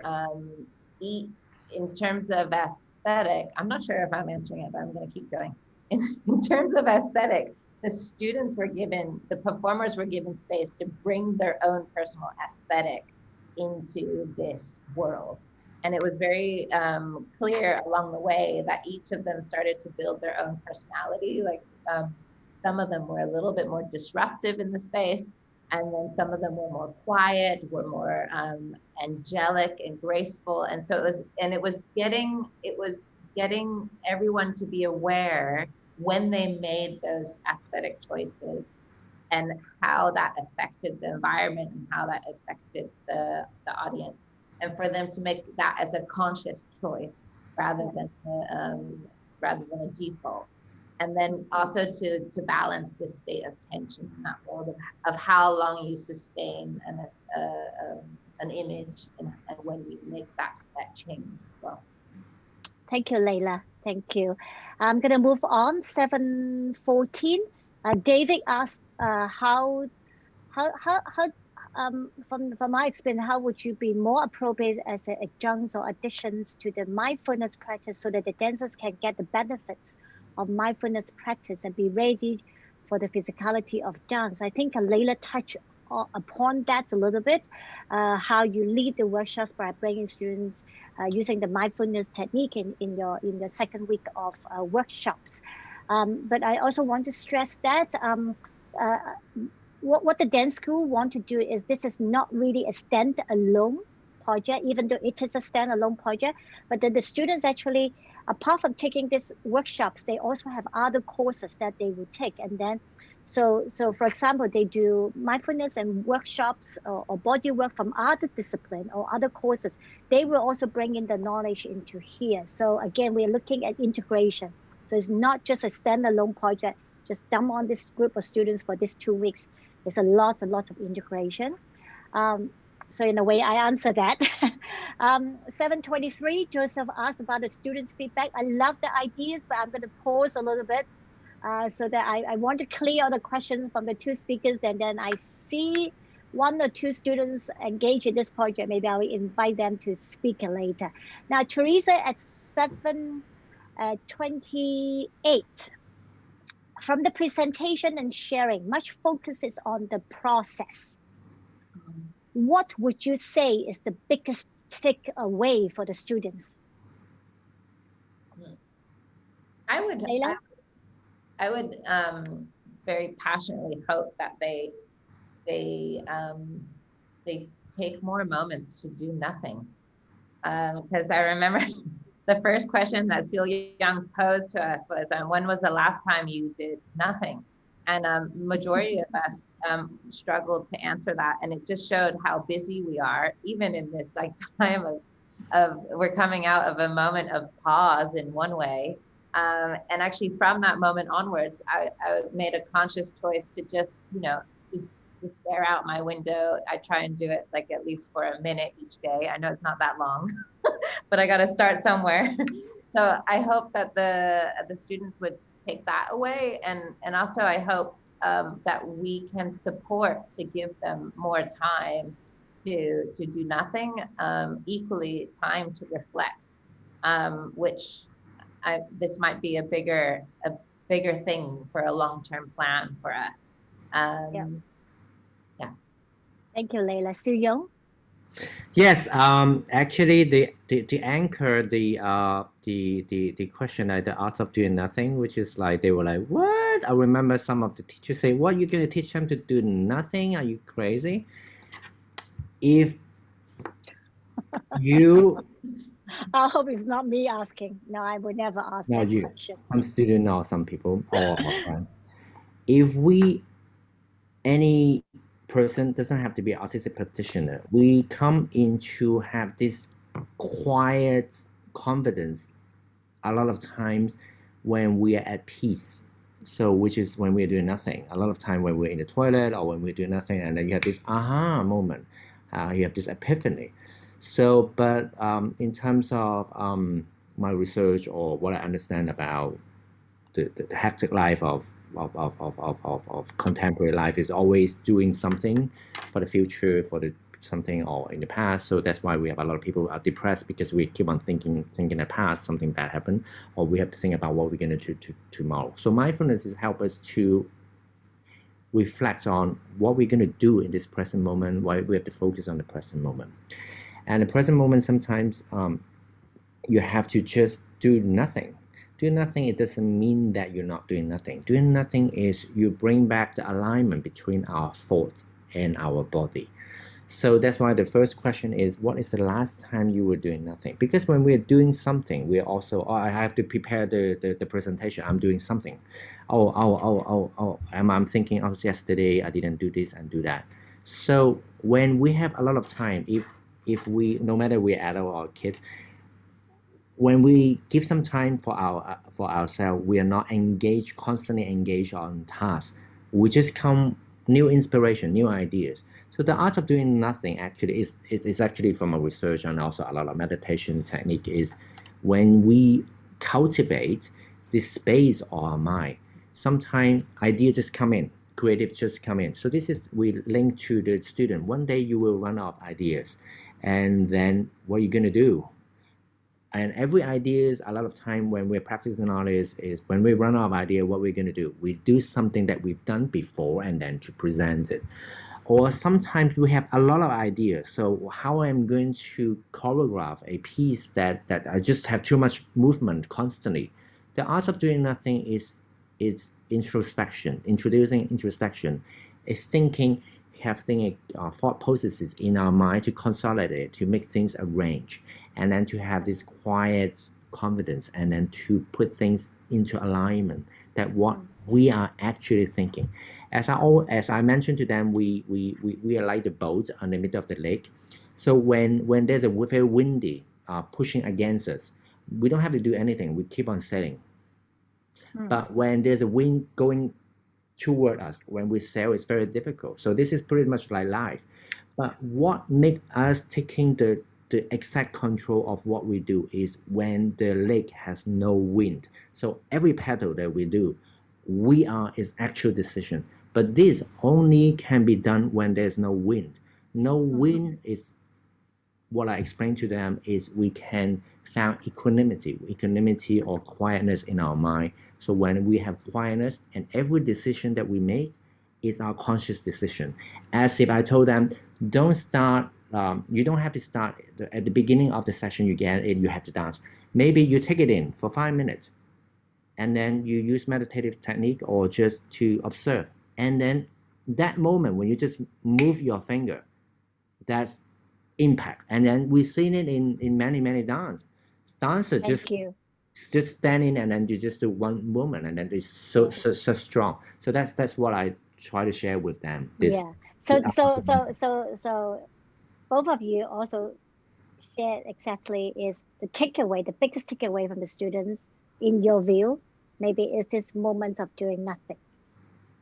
in terms of aesthetic, I'm not sure if I'm answering it, but I'm going to keep going. In terms of aesthetic, the students were given, the performers were given space to bring their own personal aesthetic into this world. And it was very clear along the way that each of them started to build their own personality. Like some of them were a little bit more disruptive in the space, and then some of them were more quiet, were more angelic and graceful. And so it was getting everyone to be aware when they made those aesthetic choices and how that affected the environment and how that affected the audience, and for them to make that as a conscious choice rather than a default. And then also to balance the state of tension in that world of how long you sustain an image and when you make that change as well. Thank you, Layla. Thank you. I'm going to move on. 7:14. David asked, from my experience, how would you be more appropriate as adjuncts or additions to the mindfulness practice so that the dancers can get the benefits of mindfulness practice and be ready for the physicality of dance? I think Layla touched upon that a little bit, how you lead the workshops by bringing students using the mindfulness technique in the second week of workshops. But I also want to stress that what the dance school want to do is this is not really a standalone project, even though it is a standalone project, but the students actually, apart from taking these workshops, they also have other courses that they will take. And then, so for example, they do mindfulness and workshops or body work from other discipline or other courses. They will also bring in the knowledge into here. So again, we're looking at integration. So it's not just a standalone project, just dump on this group of students for these 2 weeks. There's a lot of integration. So in a way, I answer that. 7:23, Joseph asked about the students' feedback. I love the ideas, but I'm going to pause a little bit so that I want to clear all the questions from the two speakers. And then I see 1 or 2 students engage in this project. Maybe I will invite them to speak later. Now, Teresa at 7:28. From the presentation and sharing, much focus is on the process. What would you say is the biggest takeaway for the students? I would very passionately hope that they take more moments to do nothing. Because I remember the first question that Celia Young posed to us was, when was the last time you did nothing? And majority of us struggled to answer that. And it just showed how busy we are, even in this like time of we're coming out of a moment of pause in one way. And actually from that moment onwards, I made a conscious choice to just stare out my window. I try and do it like at least for a minute each day. I know it's not that long, but I got to start somewhere. So I hope that the students would take that away. And also I hope that we can support to give them more time to do nothing, equally time to reflect, which this might be a bigger thing for a long-term plan for us. Yeah. Thank you, Layla. Still Young? Yes, actually, the anchor, the question at the art of doing nothing, which is like they were like, what? I remember some of the teachers say, what, you're going to teach them to do nothing? Are you crazy? If you I hope it's not me asking. No, I would never ask that question. Some student or some people or our friends. If any person doesn't have to be an artistic practitioner, we come in to have this quiet confidence a lot of times when we are at peace. So which is when we're doing nothing. A lot of time when we're in the toilet or when we're doing nothing, and then you have this aha moment, you have this epiphany. So, but in terms of my research or what I understand about the hectic life of contemporary life is always doing something for the future, for something or in the past. So that's why we have a lot of people are depressed, because we keep on thinking the past, something bad happened, or we have to think about what we're going to do tomorrow. So mindfulness is help us to reflect on what we're going to do in this present moment, why we have to focus on the present moment. And the present moment, sometimes you have to just do nothing. Do nothing, it doesn't mean that you're not doing nothing. Doing nothing is you bring back the alignment between our thoughts and our body. So that's why the first question is, what is the last time you were doing nothing? Because when we're doing something, we're also, oh, I have to prepare the presentation, I'm doing something. I'm thinking, oh, yesterday I didn't do this and do that. So when we have a lot of time, if we, no matter we're adult or kid, when we give some time for ourselves, we are not engaged, constantly engaged on tasks. We just come new inspiration, new ideas. So the art of doing nothing actually is actually from a research and also a lot of meditation technique is when we cultivate this space of our mind, sometimes ideas just come in, creative just come in. So this is, we link to the student. One day you will run out of ideas, and then what are you going to do? And every idea is, a lot of time when we're practicing artists is when we run out of idea, what we're going to do? We do something that we've done before and then to present it. Or sometimes we have a lot of ideas. So how I'm going to choreograph a piece that I just have too much movement constantly. The art of doing nothing is introspection, introducing introspection, is thinking, having thought processes in our mind to consolidate, to make things arrange, and then to have this quiet confidence, and then to put things into alignment, that what we are actually thinking. As I mentioned to them, we are like the boat on the middle of the lake. So when there's a very windy pushing against us, we don't have to do anything. We keep on sailing. But when there's a wind going toward us, when we sail, it's very difficult. So this is pretty much like life. But what makes us taking the exact control of what we do is when the lake has no wind. So every paddle that we do, is actual decision. But this only can be done when there's no wind. No wind is, what I explained to them is we can find equanimity or quietness in our mind. So when we have quietness, and every decision that we make is our conscious decision. As if I told them, don't start, you don't have to start at the beginning of the session, you get it, you have to dance. Maybe you take it in for 5 minutes, and then you use meditative technique or just to observe. And then that moment when you just move your finger, that's impact. And then we've seen it in many dancers just standing, and then you just do one movement, and then it's so strong. So that's what I try to share with them. So both of you also shared exactly is the takeaway, the biggest takeaway from the students in your view, maybe is this moment of doing nothing.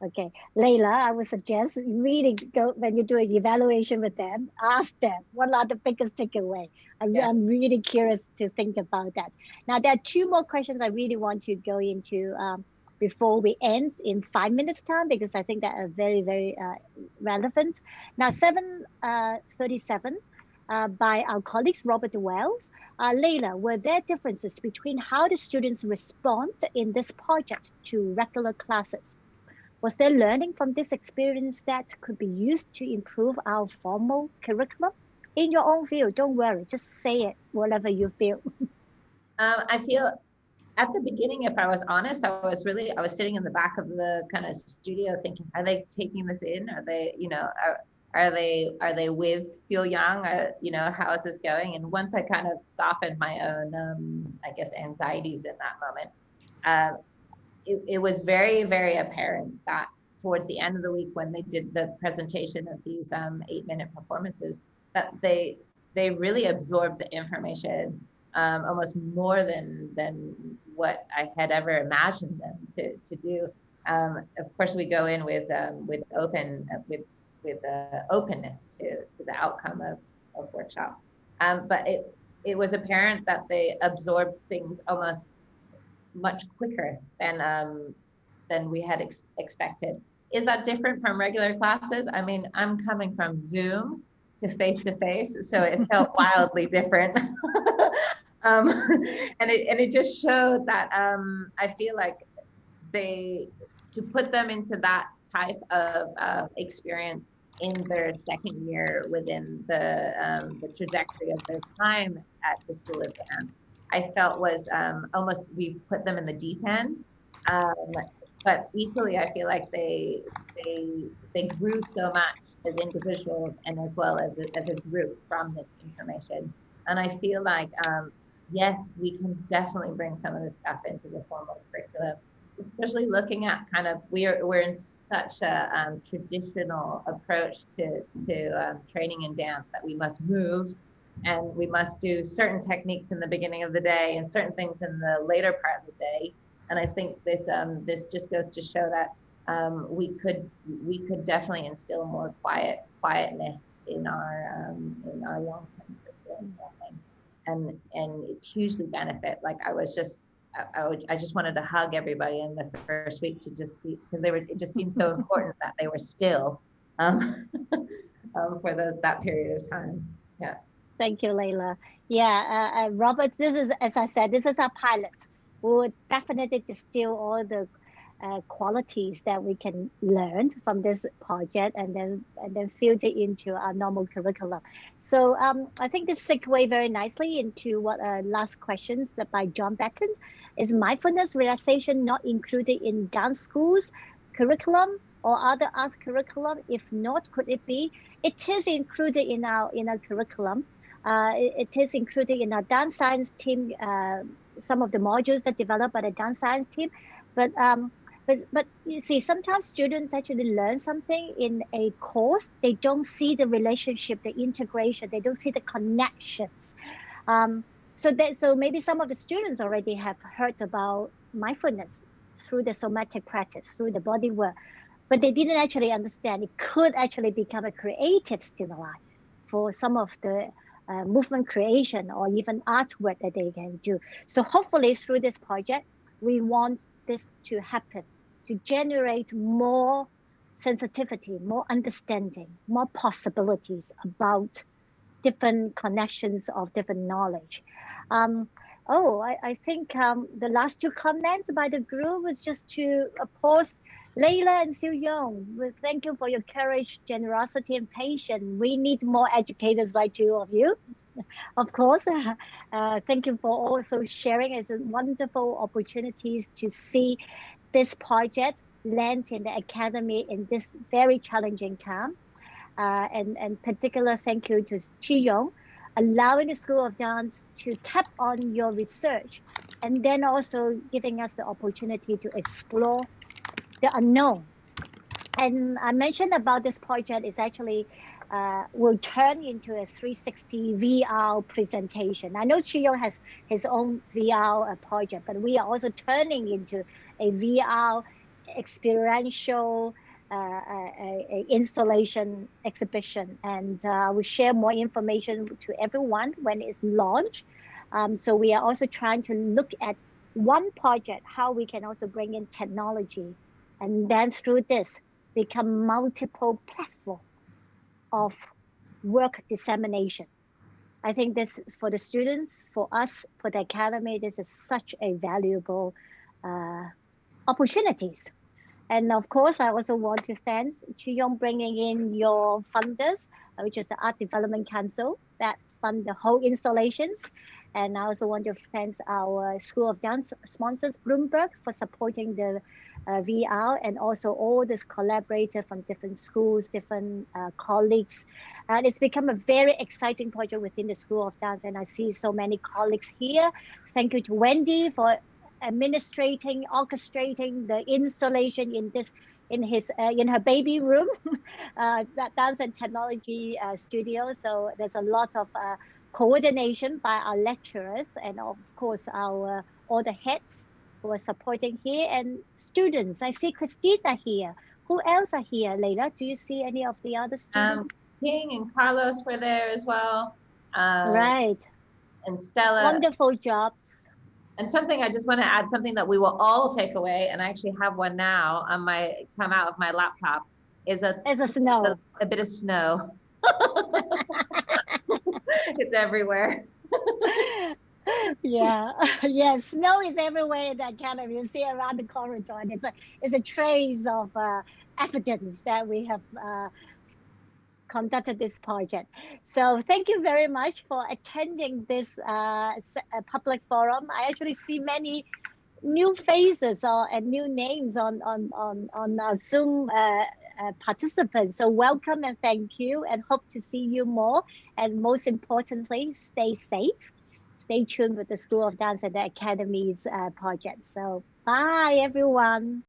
Okay, Layla, I would suggest really go, when you do an evaluation with them, ask them what are the biggest takeaway. I'm really curious to think about that. Now, there are 2 more questions I really want to go into before we end in 5 minutes time, because I think that are very relevant. Now, 7:37 by our colleagues Robert Wells. Layla, were there differences between how the students respond in this project to regular classes? Was there learning from this experience that could be used to improve our formal curriculum? In your own view, don't worry, just say it, whatever you feel. I feel at the beginning, if I was honest, I was sitting in the back of the kind of studio thinking, are they taking this in? Are they, are they with Feel Young? How is this going? And once I kind of softened my own, I guess, anxieties in that moment, it was very apparent that towards the end of the week, when they did the presentation of these 8-minute performances, that they really absorbed the information almost more than what I had ever imagined them to do. Of course, we go in with openness to the outcome of workshops, but it was apparent that they absorbed things almost much quicker than we had expected. Is that different from regular classes? I mean, I'm coming from Zoom to face-to-face, so it felt wildly different. And it just showed that I feel like to put them into that type of experience in their second year within the trajectory of their time at the School of Dance, I felt was almost, we put them in the deep end. But equally, I feel like they grew so much as individuals and as well as a group from this information. And I feel like, yes, we can definitely bring some of this stuff into the formal curriculum, especially looking at kind of, we're in such a traditional approach to training in dance, that we must move and we must do certain techniques in the beginning of the day and certain things in the later part of the day. And I think this just goes to show that we could definitely instill more quietness in our long-term curriculum, and it's hugely benefit. Like I just wanted to hug everybody in the first week to just see, because it just seemed so important that they were still for that period of time. Yeah. Thank you, Layla. Yeah, Robert, this is, as I said, this is our pilot. We would definitely distill all the qualities that we can learn from this project, and then filter into our normal curriculum. So I think this segues very nicely into what last questions by John Batten. Is mindfulness relaxation not included in dance schools curriculum or other arts curriculum? If not, could it be? It is included in our curriculum. It is included in our dance science team, some of the modules that developed by the dance science team. But you see, sometimes students actually learn something in a course. They don't see the relationship, the integration. They don't see the connections. So maybe some of the students already have heard about mindfulness through the somatic practice, through the body work, but they didn't actually understand it could actually become a creative stimuli for some of the movement creation or even artwork that they can do. So hopefully through this project, we want this to happen, to generate more sensitivity, more understanding, more possibilities about different connections of different knowledge. I think the last two comments by the group was just to post Layla and Siu Yong. Thank you for your courage, generosity, and patience. We need more educators like two of you. Of course, thank you for also sharing. It's a wonderful opportunities to see this project land in the academy in this very challenging time. And particular thank you to Chi Yong, allowing the School of Dance to tap on your research, and then also giving us the opportunity to explore the unknown. And I mentioned about this project is actually will turn into a 360 VR presentation. I know Chio has his own VR project, but we are also turning into a VR experiential installation exhibition, and we share more information to everyone when it's launched. So we are also trying to look at one project, how we can also bring in technology, and then through this become multiple platform of work dissemination. I think this for the students, for us, for the academy, this is such a valuable opportunities. And of course, I also want to thank Chi Yong bringing in your funders, which is the Art Development Council that fund the whole installations. And I also want to thank our School of Dance sponsors, Bloomberg, for supporting the VR, and also all these collaborators from different schools, different colleagues. And it's become a very exciting project within the School of Dance. And I see so many colleagues here. Thank you to Wendy for administrating, orchestrating the installation in her baby room, that dance and technology studio. So there's a lot of coordination by our lecturers, and of course all the heads who are supporting here, and students. I see Christina here. Who else are here, Layla? Do you see any of the other students? King and Carlos were there as well. Right. And Stella. Wonderful jobs. And something I just want to add, something that we will all take away, and I actually have one now on come out of my laptop, is a snow. A bit of snow. It's everywhere. Yeah, yes, snow is everywhere in the academy. You see around the corridor, and it's a trace of evidence that we have conducted this project. So thank you very much for attending this public forum. I actually see many new faces and new names on our Zoom participants. So welcome and thank you, and hope to see you more. And most importantly, stay safe. Stay tuned with the School of Dance and the Academy's project. So bye, everyone.